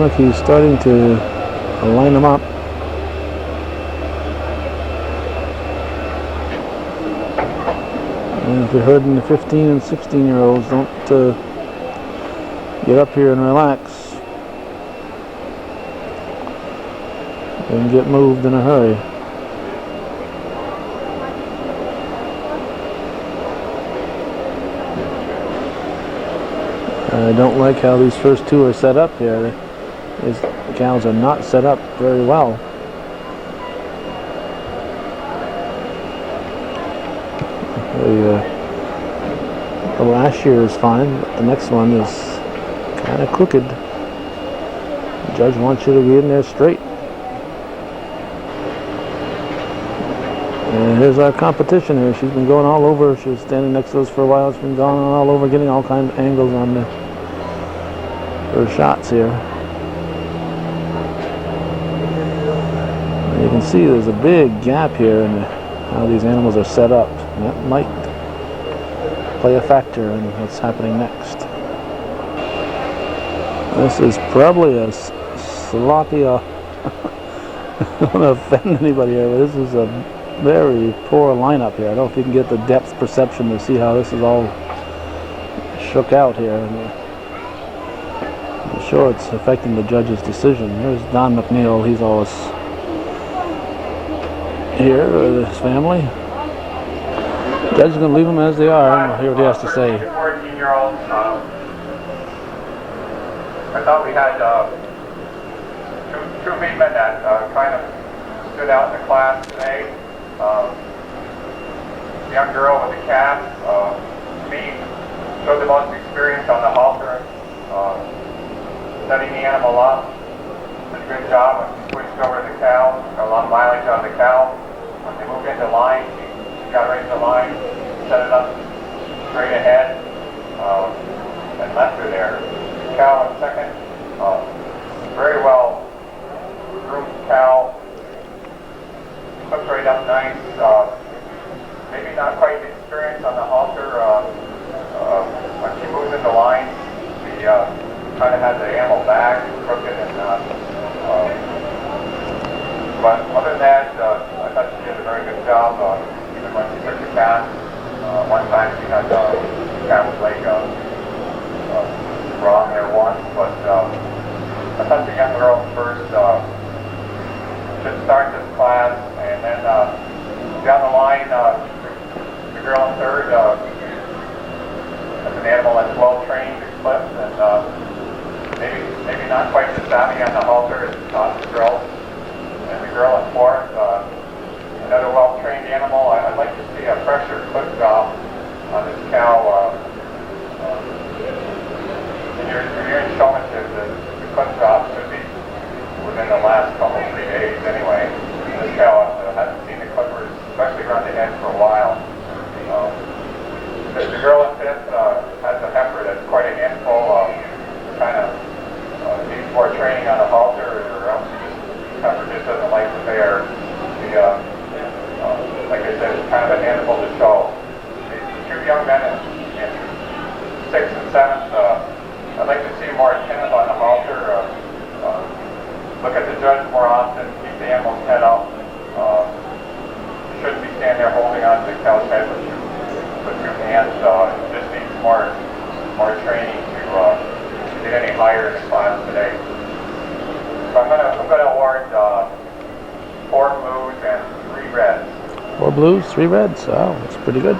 like he's starting to line them up. And if you're herding the 15 and 16-year-olds, don't get up here and relax. And get moved in a hurry. I don't like how these first two are set up here. These cows are not set up very well. The last year is fine, but the next one is kind of crooked. The judge wants you to be in there straight. And here's our competition here. She's been going all over. She was standing next to us for a while. She's been going all over, getting all kinds of angles on her shots here. And you can see there's a big gap here in how these animals are set up. And that might play a factor in what's happening next. This is probably a sloppy, I don't want to offend anybody here, but this is a very poor lineup here. I don't know if you can get the depth perception to see how this is all shook out here. I'm sure it's affecting the judge's decision. Here's Don McNeil. He's always here with his family. The judge is going to leave them as they are. We'll hear what he has to say. 14-year-olds. I thought we had two big men that kind of stood out in the class today. The young girl with the calf, to me, showed the most experience on the halter, setting the animal up. Did a good job when she switched over to the cow. Got a lot of mileage on the cow. When they moved into line, she got right to the line, set it up straight ahead, and left her there. The cow in second, very well groomed cow. Hooked right up nice. Maybe not quite the experience on the halter. When she moves into line, she kind of has the animal back, crooked, and but other than that, I thought she did a very good job. Even when she took the calf, one time she had the calf's leg wrong there once, but I thought the young girl first should start this class, and then down the line, the girl in third has an animal that's well trained, clipped, and maybe not quite as savvy on the halter as the girl. And the girl in fourth, another well trained animal. I'd like to see a pressure clip job on this cow. In your showmanship, the clip job should be within the last 3 days anyway. This cow hasn't seen the clippers, especially around the head, for a while. The girl in fifth has a heifer that's quite a handful. Kind of needs more training on the halter, or else the heifer just doesn't like the bear. Like I said, it's kind of a handful to show. The two young men in sixth and seventh, I'd like to see more attentive on the halter. Look at the judge more often, keep the animal's head up. You shouldn't be standing there holding on to the cow's head with two hands. It just needs more training to get any higher in the class today. So I'm gonna award 4 blues and 3 reds. 4 blues, 3 reds. Oh, that's pretty good.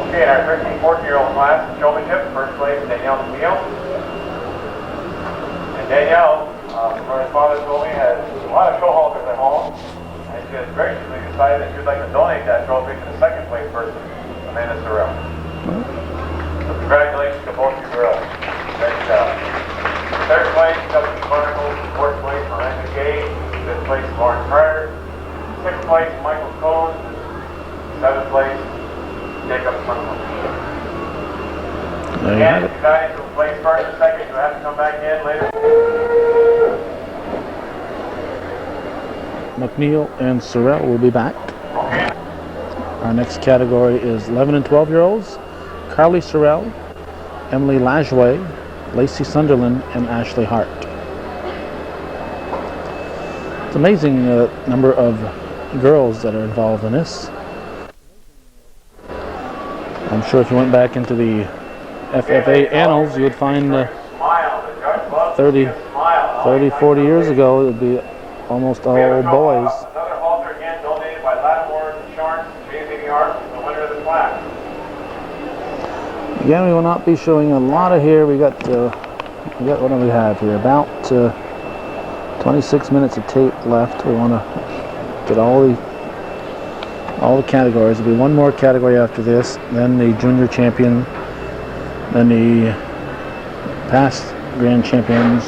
Okay, in our 13-14-year-old class, showmanship, first place, Danielle McNeil. And Danielle, from what her father told me, has a lot of show halters at home, and she has graciously decided that she would like to donate that trophy to the second place person, Amanda Sorrell. So congratulations to both you girls. Great job. Third place, Justin Barnacle. Fourth place, Miranda Gay. Fifth place, Lauren Carter. Sixth place, Michael Cohn. Seventh place, Jacob Sunderland. And if you got into place first or second, you have to come back in later. McNeil and Sorrell will be back. Okay. Our next category is 11 and 12-year-olds. Carly Sorrell Emily Lajway, Lacey Sunderland, and Ashley Hart. It's amazing number of girls that are involved in this. I'm sure if you went back into the FFA annals, you would find 30, 40 years ago, it would be almost all boys. Another halter again donated by Lattimore Insurance, Amazing Art, the winner of the class. Again, we will not be showing a lot of here. We got what do we have here? About 26 minutes of tape left. We want to get all the categories. There'll be one more category after this, then the junior champion, then the past grand champions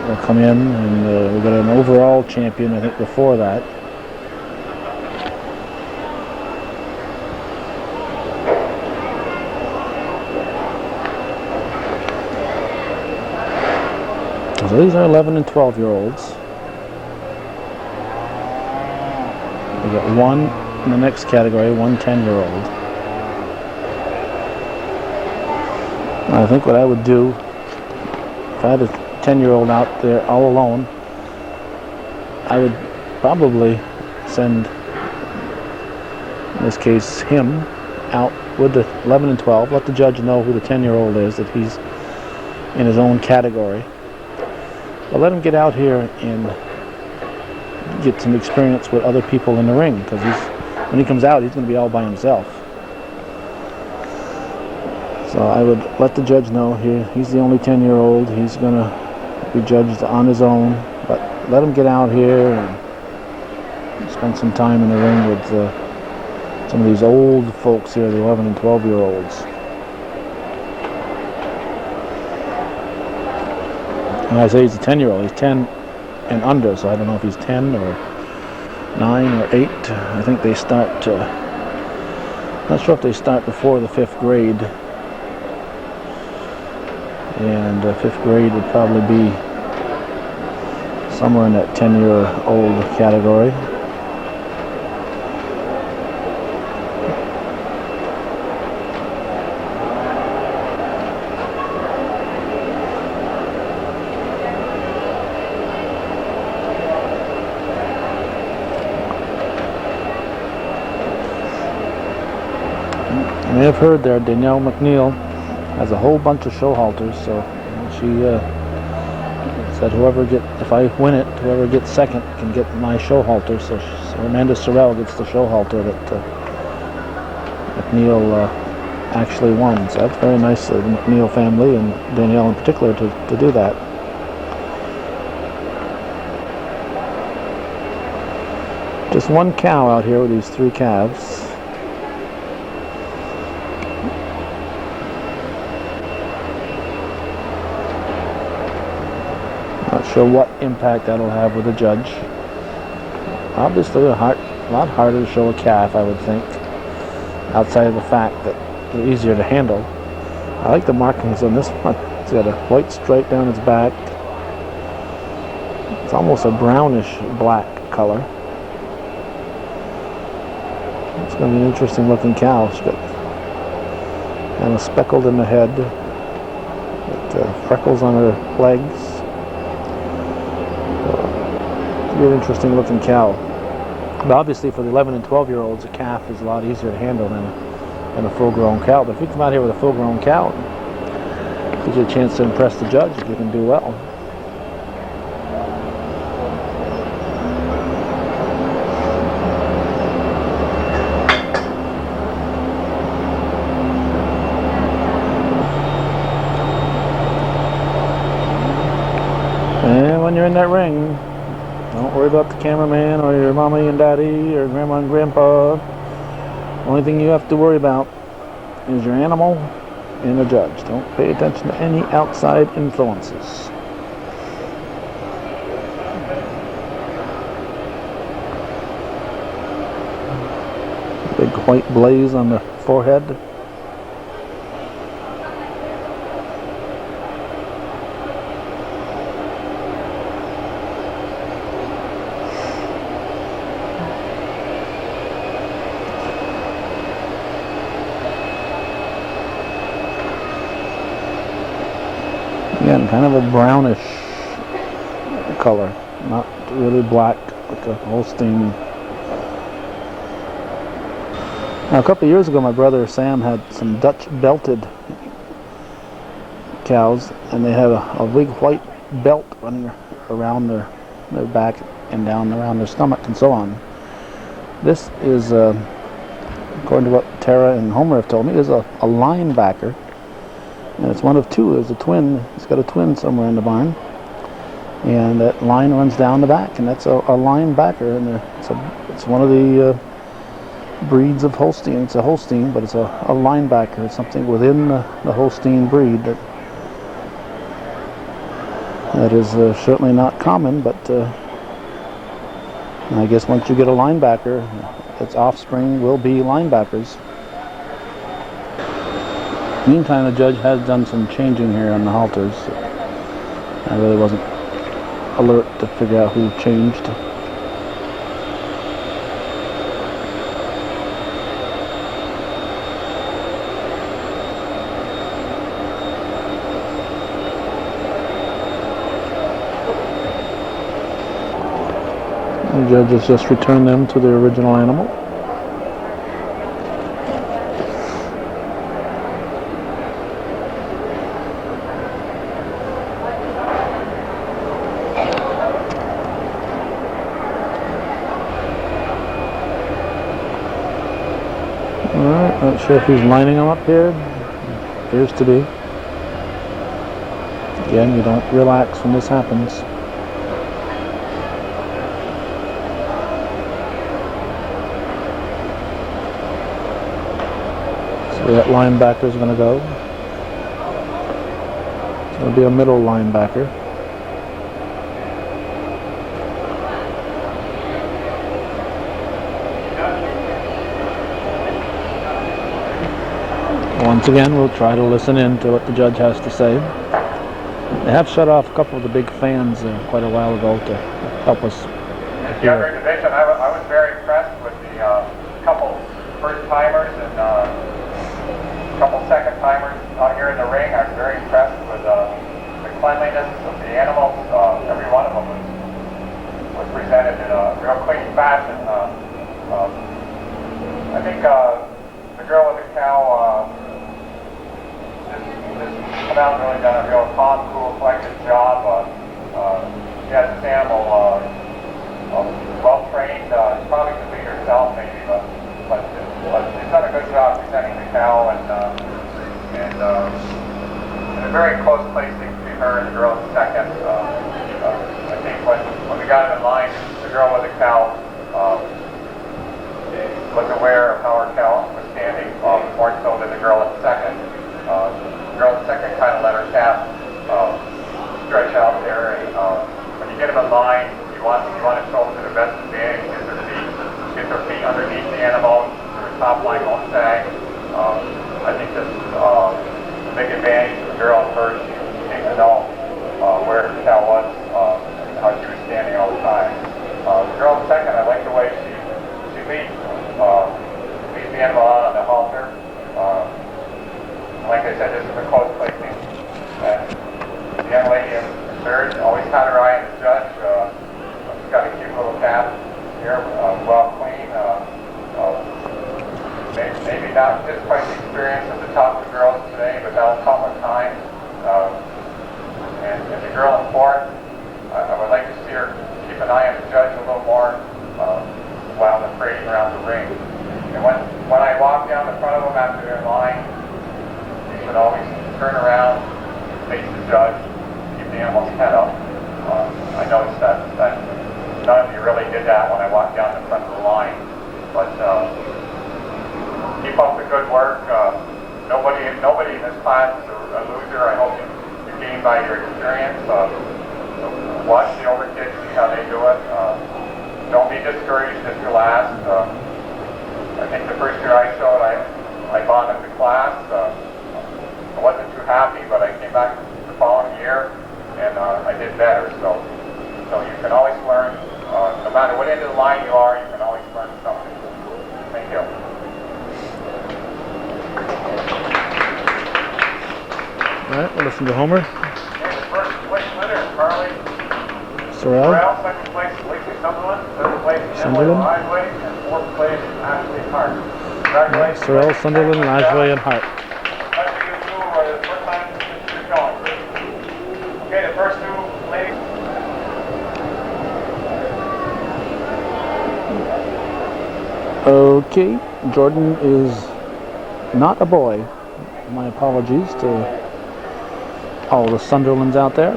will come in, and we've got an overall champion, I think, before that. So these are 11 and 12-year-olds. We got one in the next category, one 10-year-old. I think what I would do, if I had a 10-year-old out there all alone, I would probably send, in this case, him out with the 11 and 12. Let the judge know who the 10-year-old is, that he's in his own category. But let him get out here and get some experience with other people in the ring, because when he comes out, he's going to be all by himself. So I would let the judge know here, he's the only 10-year-old, he's going to be judged on his own, but let him get out here and spend some time in the ring with some of these old folks here, the 11 and 12-year-olds. And I say he's a 10-year-old, he's 10 and under, so I don't know if he's 10 or 9 or 8. I think they start, not sure if they start before the 5th grade. And 5th grade would probably be somewhere in that 10-year-old category. You may have heard there, Danielle McNeil has a whole bunch of show halters, so she said if I win it, whoever gets second can get my show halter. So Amanda Sorrell gets the show halter that McNeil actually won. So that's very nice of the McNeil family and Danielle in particular to do that. Just one cow out here with these 3 calves. Not sure what impact that'll have with the judge. Obviously a lot harder to show a calf, I would think, outside of the fact that they're easier to handle. I like the markings on this one. It's got a white stripe down its back. It's almost a brownish black color. It's going to be an interesting looking cow. She's got kind of speckled in the head, with freckles on her legs. It'll be an interesting looking cow. But obviously for the 11 and 12-year-olds, a calf is a lot easier to handle than a full-grown cow. But if you come out here with a full-grown cow, it gives you a chance to impress the judge if you can do well. And when you're in that ring, don't worry about the cameraman or your mommy and daddy or grandma and grandpa. The only thing you have to worry about is your animal and the judge. Don't pay attention to any outside influences. Big white blaze on the forehead. Again, kind of a brownish color, not really black like a Holstein. Now, a couple of years ago, my brother Sam had some Dutch belted cows, and they had a big white belt running around their back and down around their stomach and so on. This is, according to what Tara and Homer have told me, is a linebacker, and it's one of two. There's a twin. It's got a twin somewhere in the barn, and that line runs down the back, and that's a linebacker, and it's one of the breeds of Holstein. It's a Holstein, but it's a linebacker. It's something within the Holstein breed that is certainly not common, but I guess once you get a linebacker, its offspring will be linebackers. Meantime, the judge has done some changing here on the halters. I really wasn't alert to figure out who changed. The judge has just returned them to their original animal. Alright, not sure if he's lining them up here. Appears to be. Again, you don't relax when this happens. Where that linebacker is going to go. It's going to be a middle linebacker. Once again, we'll try to listen in to what the judge has to say. They have shut off a couple of the big fans quite a while ago to help us hear. Younger division, I was very impressed with the couple first-timers and couple second timers out here in the ring. I was very impressed with the cleanliness of the animals. Every one of them was presented in a real clean fashion. I think the girl with the cow just come out and really done a real calm, cool, collected job. She has this animal well trained. She probably could lead herself maybe, but she's done a good job presenting the cow, and in a very close place between her and the girl in second. I think when we got him in line, the girl with the cow was aware of how her cow was standing, more so than the girl in second. The girl in second kind of let her calf stretch out there, and when you get him in line, you want to show them to the best advantage, get their feet underneath the animal, top line won't sag. I think this is a big advantage for the girl first. She came to know where her cow was and how she was standing all the time. The girl second, I like the way she leads the animal out on the halter. Like I said, this is a close placing. And the young lady in third always had her eye on the judge. She's got a cute little calf here, well clean. Maybe not just quite the experience of the top two girls today, but that'll come with time. And the girl in fourth, I would like to see her keep an eye on the judge a little more while they're parading around the ring. And when I walk down the front of them after they're in line, she should always turn around, face the judge, keep the animal's head up. I noticed that none of you really did that when I walked down the front of the line, but keep up the good work. Nobody in this class is a loser. I hope you gain by your experience. Watch the older kids, see how they do it. Don't be discouraged if you're last. I think the first year I showed, I bonded the class. I wasn't too happy, but I came back the following year and I did better. So you can always learn. No matter what end of the line you are, you can always learn something. Thank you. All right, we'll listen to Homer. Sorrel. Sorrel, second place Lacey Sunderland, third place Emily Liveway, and fourth place Ashley Hart. Congratulations. Sorrel, Sunderland, Liveway, and Hart. Let's see you two are the first time you're going. Okay, the first two ladies. Okay, Jordan is not a boy. My apologies to all the Sunderlands out there.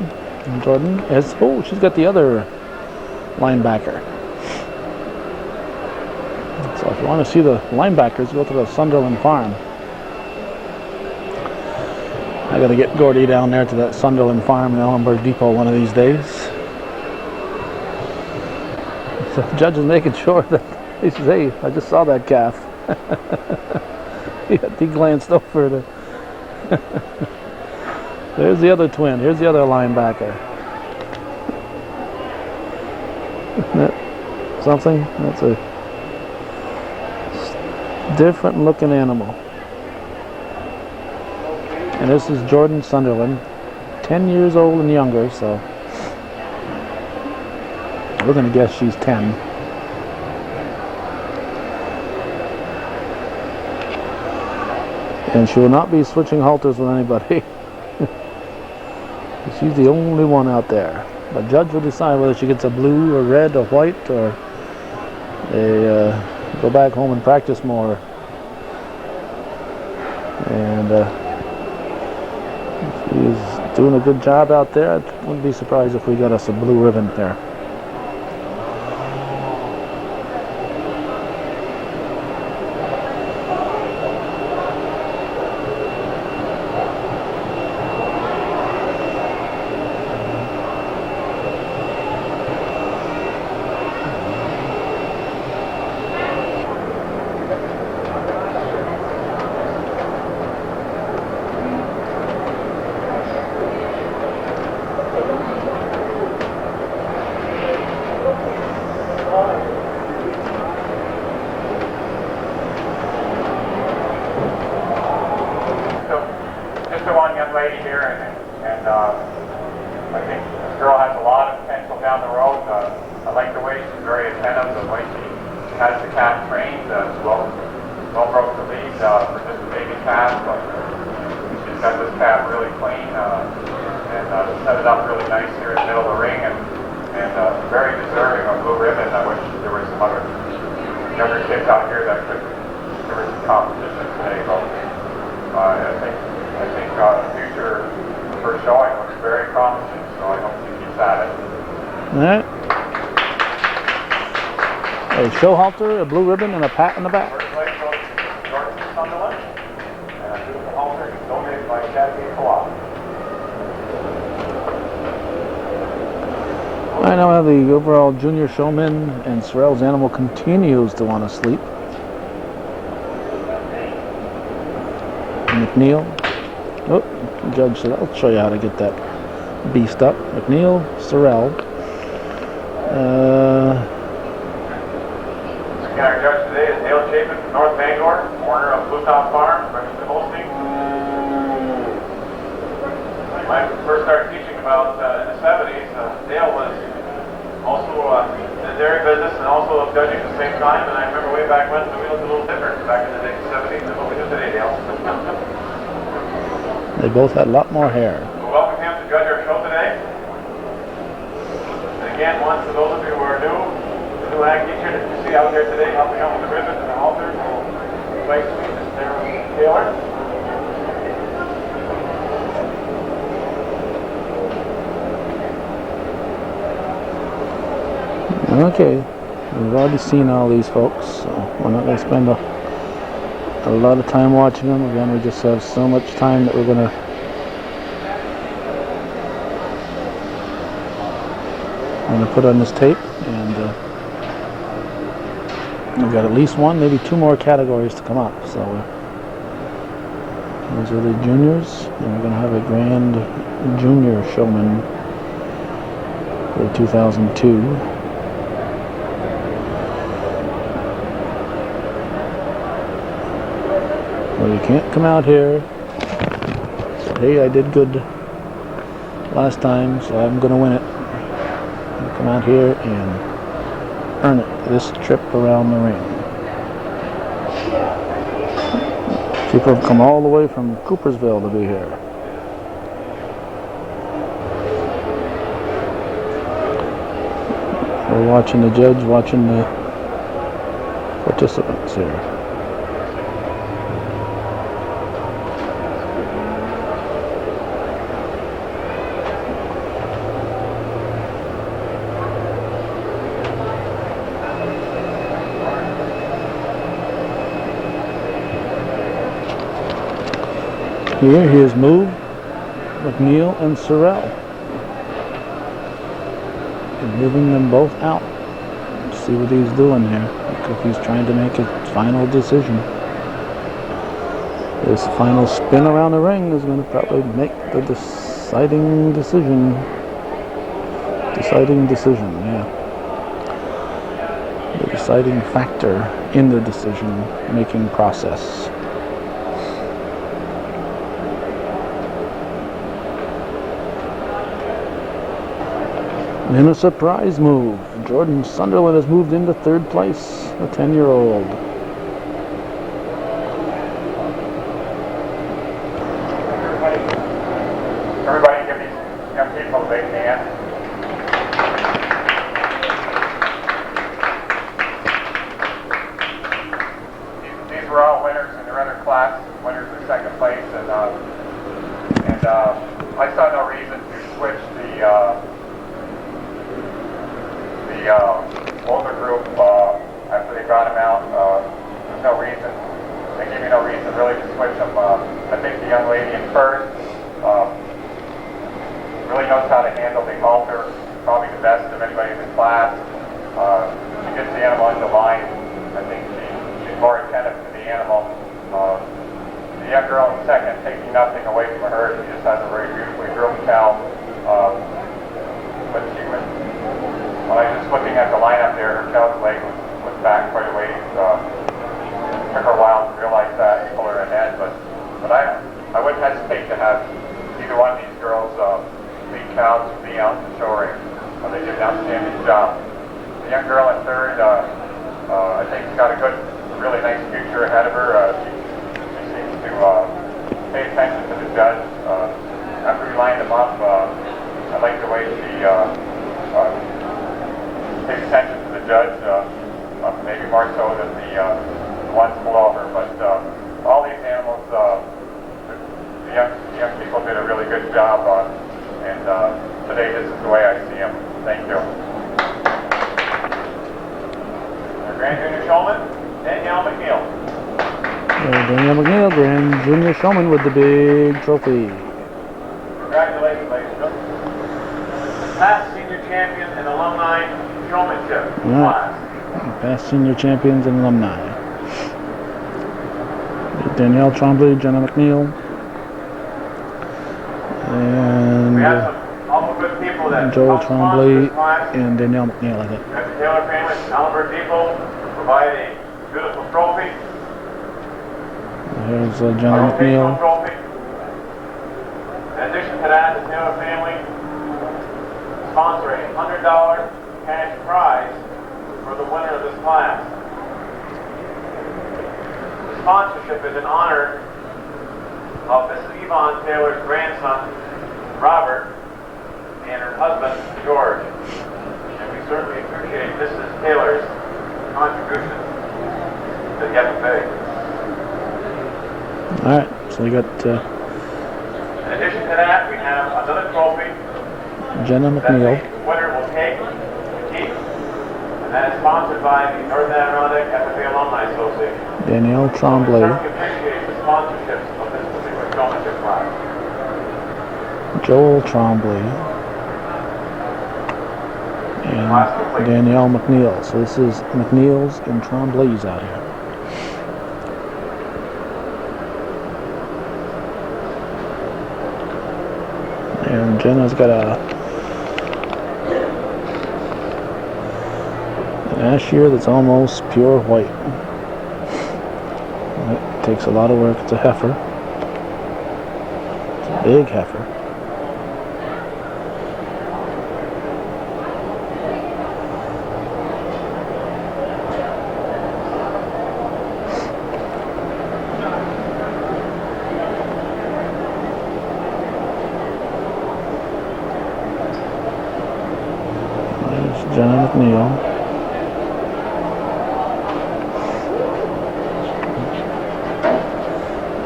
And Jordan is, oh, she's got the other linebacker. So if you want to see the linebackers, go to the Sunderland farm. I got to get Gordy down there to that Sunderland farm in Ellenberg Depot one of these days. So the judge is making sure that he says, hey, I just saw that calf. He glanced over to there's the other twin. Here's the other linebacker. Isn't that something? That's a different looking animal. And this is Jordan Sunderland, 10 years old and younger, so we're going to guess she's 10. And she will not be switching halters with anybody. She's the only one out there. The judge will decide whether she gets a blue or red or white, or they go back home and practice more. And she's doing a good job out there. I wouldn't be surprised if we got us a blue ribbon there. Lady here, and I think this girl has a lot of potential down the road. I like the way she's very attentive, the way she has the calf trained, well broke the lead for just a baby calf, but she's got this calf really clean and set it up really nice here in the middle of the ring, and very deserving of blue ribbon. I wish there were some other younger kids out here that could give her some competition today, but I think the future for showing looks very promising, so I hope she keeps at it. All right. A show halter, a blue ribbon, and a pat in the back. First place goes to Jordan Sunderland, and a beautiful halter donated by Academy Co-op. I now have the overall junior showman, and Sorrel's animal continues to want to sleep. McNeil. Oh, the judge said, I'll show you how to get that beast up. McNeil, Sorrel. Our judge today is Dale Chapin from North Bangor, owner of Blue Top Farm, registered hosting. When I first started teaching about in the 70s, Dale was also in the dairy business and also judging at the same time. And I remember way back when we looked a little different back in the 70s than what we do today, Dale. They both had a lot more hair. Well, welcome him to judge our show today. And again, once for those of you who are new, the new ag teacher that you see out there today, helping out with the ribbon and the halter, place to meet Mr. Taylor. Okay, we've already seen all these folks, so we're not going to spend a lot of time watching them. Again, we just have so much time that we're going to put on this tape, and we've got at least one, maybe two more categories to come up. So those are the juniors, and we're going to have a grand junior showman for 2002. Well, you can't come out here. So, hey, I did good last time, so I'm going to win it. You come out here and earn it this trip around the ring. People have come all the way from Coopersville to be here. We're watching the judge, watching the participants here. Here he has moved McNeil and Sorrell. And moving them both out. Let's see what he's doing here. Look like he's trying to make a final decision. This final spin around the ring is going to probably make the deciding decision. Deciding decision, yeah. The deciding factor in the decision-making process. In a surprise move, Jordan Sunderland has moved into third place, a 10-year-old. Everybody give these young people a big hand. These were all winners in their other class, winners in second place, and I saw no reason to switch the older group after they brought him out. There's no reason. They gave me no reason really to switch them. I think the young lady in first really knows how to handle the halter, probably the best of anybody in the class. She gets the animal into line. I think she's more attentive to the animal. The young girl in second, taking nothing away from her, she just has a very beautifully groomed cow. But she was, when I was just looking at the lineup there, her cow's leg was back quite a ways. It took her a while to realize that and pull her ahead, but I wouldn't hesitate to have either one of these girls lead cows from me out to the show ring. They did an outstanding job. The young girl in third, I think, has got a really nice future ahead of her. She seems to pay attention to the judge. After we lined them up, I like the way she pays attention to the judge, maybe more so than the ones below her. But all these animals, the young people did a really good job, and today this is the way I see them. Thank you. Our Grand Junior Showman, Danielle McNeil. Danielle McNeil, Grand Junior Showman with the big trophy. Congratulations, ladies and gentlemen. Past senior champion and alumni showmanship class. Past senior champions and alumni. Danielle Trombley, Jenna McNeil, and we have some awful good people that Joel Trombley and Danielle McNeil, I think. We have the Taylor family, Oliver people, provide a beautiful trophy. Here's Jenna McNeil. Trophy. In addition to that, the Taylor family sponsor a $100 cash prize for the winner of this class. The sponsorship is in honor of Mrs. Yvonne Taylor's grandson, Robert, and her husband, George. And we certainly appreciate Mrs. Taylor's contribution to the FFA. All right, so we got in addition to that, we have another trophy Jenna McNeil. that the winner will take to keep, and that is sponsored by the Northern Adirondack FFA Alumni Association. Danielle Trombley. We certainly appreciate the sponsorships of this particular showmanship class. Joel Trombley. And Danielle McNeil. So this is McNeil's and Trombley's out here. And Jenna's got an ash here that's almost pure white. It takes a lot of work. It's a heifer. It's a big heifer. Jenna McNeil.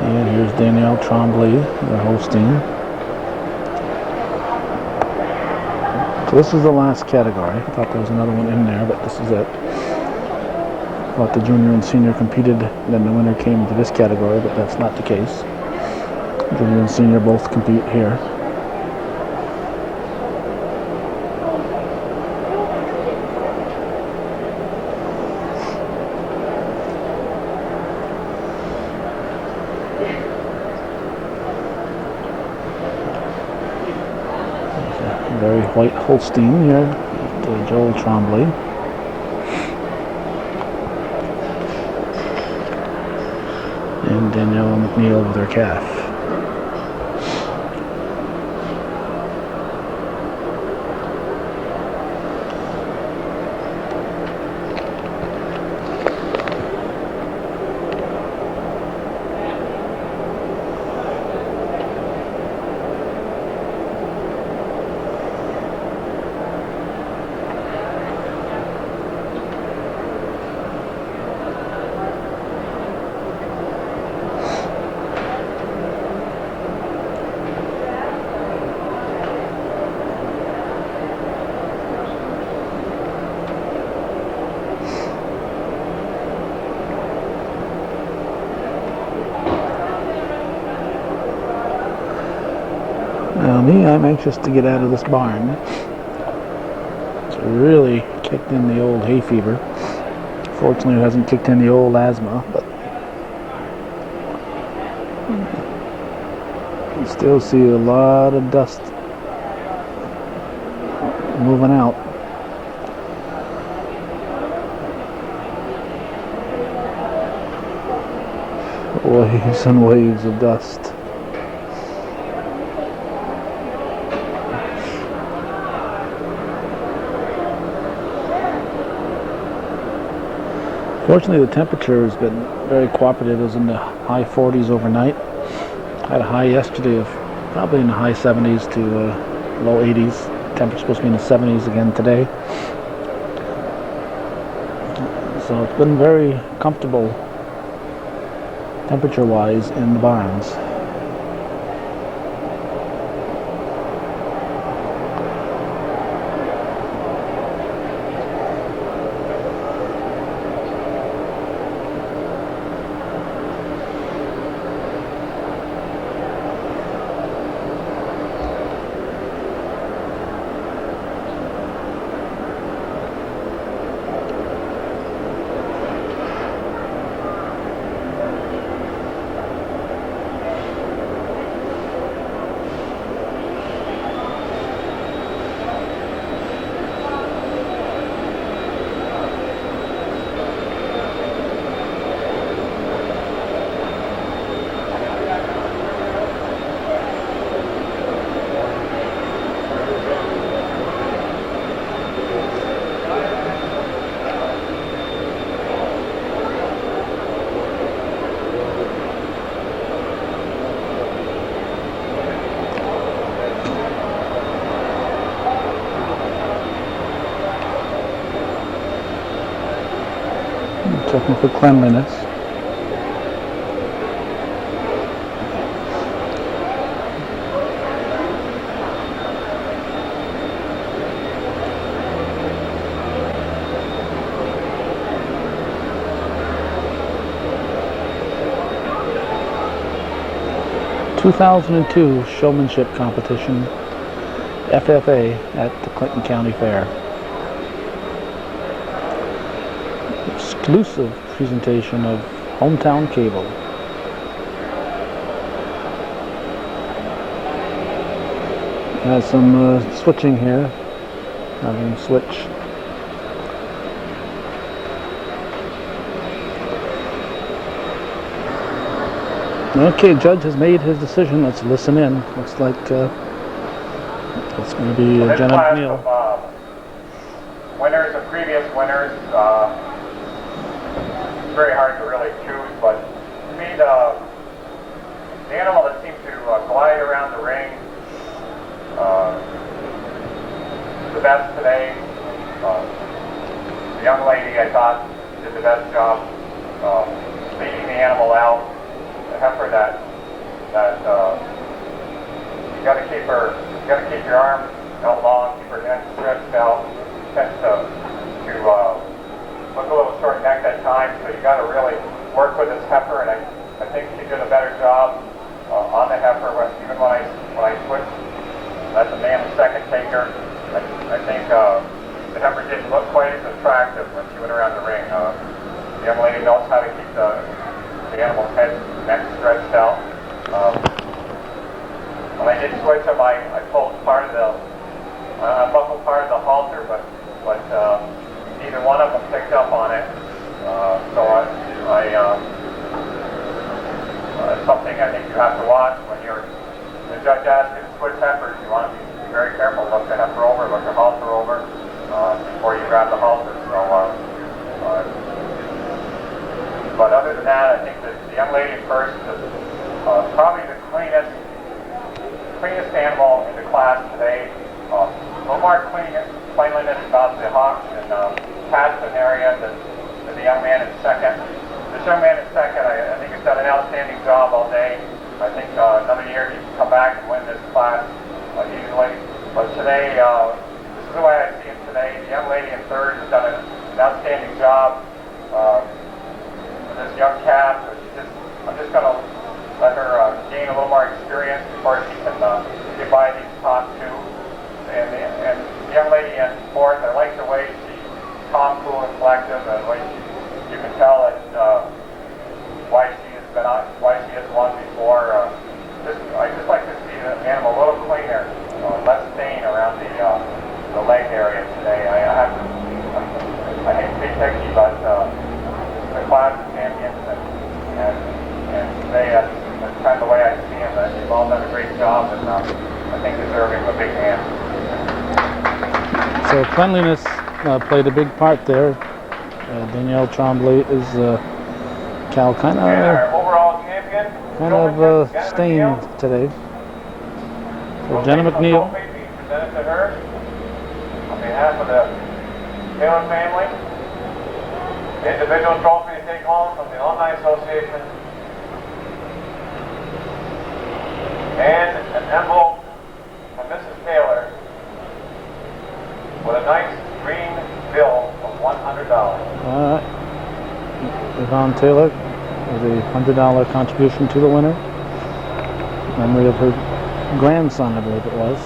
And here's Danielle Tremblay, the hosting. So this is the last category. I thought there was another one in there, but this is it. I thought the junior and senior competed, then the winner came to this category, but that's not the case. Junior and senior both compete here. Very white Holstein here, to Joel Tremblay. And Danielle McNeil with her calf. Now me, I'm anxious to get out of this barn. It's really kicked in the old hay fever. Fortunately, it hasn't kicked in the old asthma, but you still see a lot of dust moving out. Waves and waves of dust. Fortunately, the temperature has been very cooperative. It was in the high 40s overnight. Had a high yesterday of probably in the high 70s to low 80s. Temperature's supposed to be in the 70s again today. So it's been very comfortable temperature-wise in the barns. Checking for cleanliness. (2002) Showmanship Competition, FFA at the Clinton County Fair. Exclusive presentation of Hometown Cable. Has some switching here. Having switch. Okay, judge has made his decision. Let's listen in. Looks like it's going to be Jenna McNeil. Winners of previous winners. It's very hard to really choose, but to me the animal that seems to glide around the ring the best today The young lady, I thought, did the best job leading the animal out. The heifer that you got to keep your arm held long, keep her neck stretched out. Tends to look a little short necked at times, so you got to really work with this heifer, and I think she did a better job on the heifer. Even when I switched, that's a man second taker. I think the heifer didn't look quite as attractive when she went around the ring. The young lady knows how to keep the animal's head and neck stretched out. When I did switch them, I pulled part of I buckled part of the halter, but neither one of them picked up on it. So it's something I think you have to watch when the judge asks you to switch heifers. You want to be very careful. Look the heifer over, look the halter over before you grab the halter. So, but other than that, I think that the young lady first is probably the cleanest animal in the class today. A little more cleanliness about the hocks and Paston area than the young man in second. This young man in second, I think has done an outstanding job all day. I think another year he can come back and win this class easily. But today, this is the way I see him today. The young lady in third has done an outstanding job with this young calf. I'm just going to let her gain a little more experience before she can get by these top two. And the young lady in fourth, I like the way she's calm, cool, and collective, and the way you can tell that why she has won before. I just like to see the animal a little cleaner, less stain around the leg area today. I hate to be picky, but this is the class of champions, and today that's kind of the way I see them. They've all done a great job, and I think deserving of a big hand. So cleanliness played a big part there. Danielle Tremblay is Cal kind overall champion, of stained today. So Jenna McNeil. Presented to her on behalf of the Taylor family. The individual trophy to take home from the Alumni Association. And an envelope from Mrs. Taylor with a nice green bill of $100. All right. Yvonne Taylor with a $100 contribution to the winner. Memory of her grandson, I believe it was.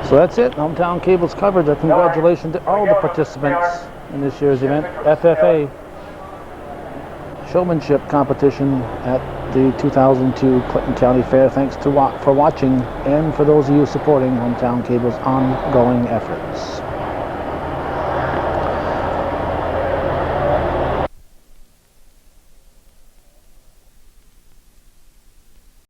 So that's it. Hometown Cable's coverage. A congratulations to all the participants in this year's event. FFA Showmanship competition at the 2002 Clinton County Fair. Thanks for watching, and for those of you supporting Hometown Cable's ongoing efforts.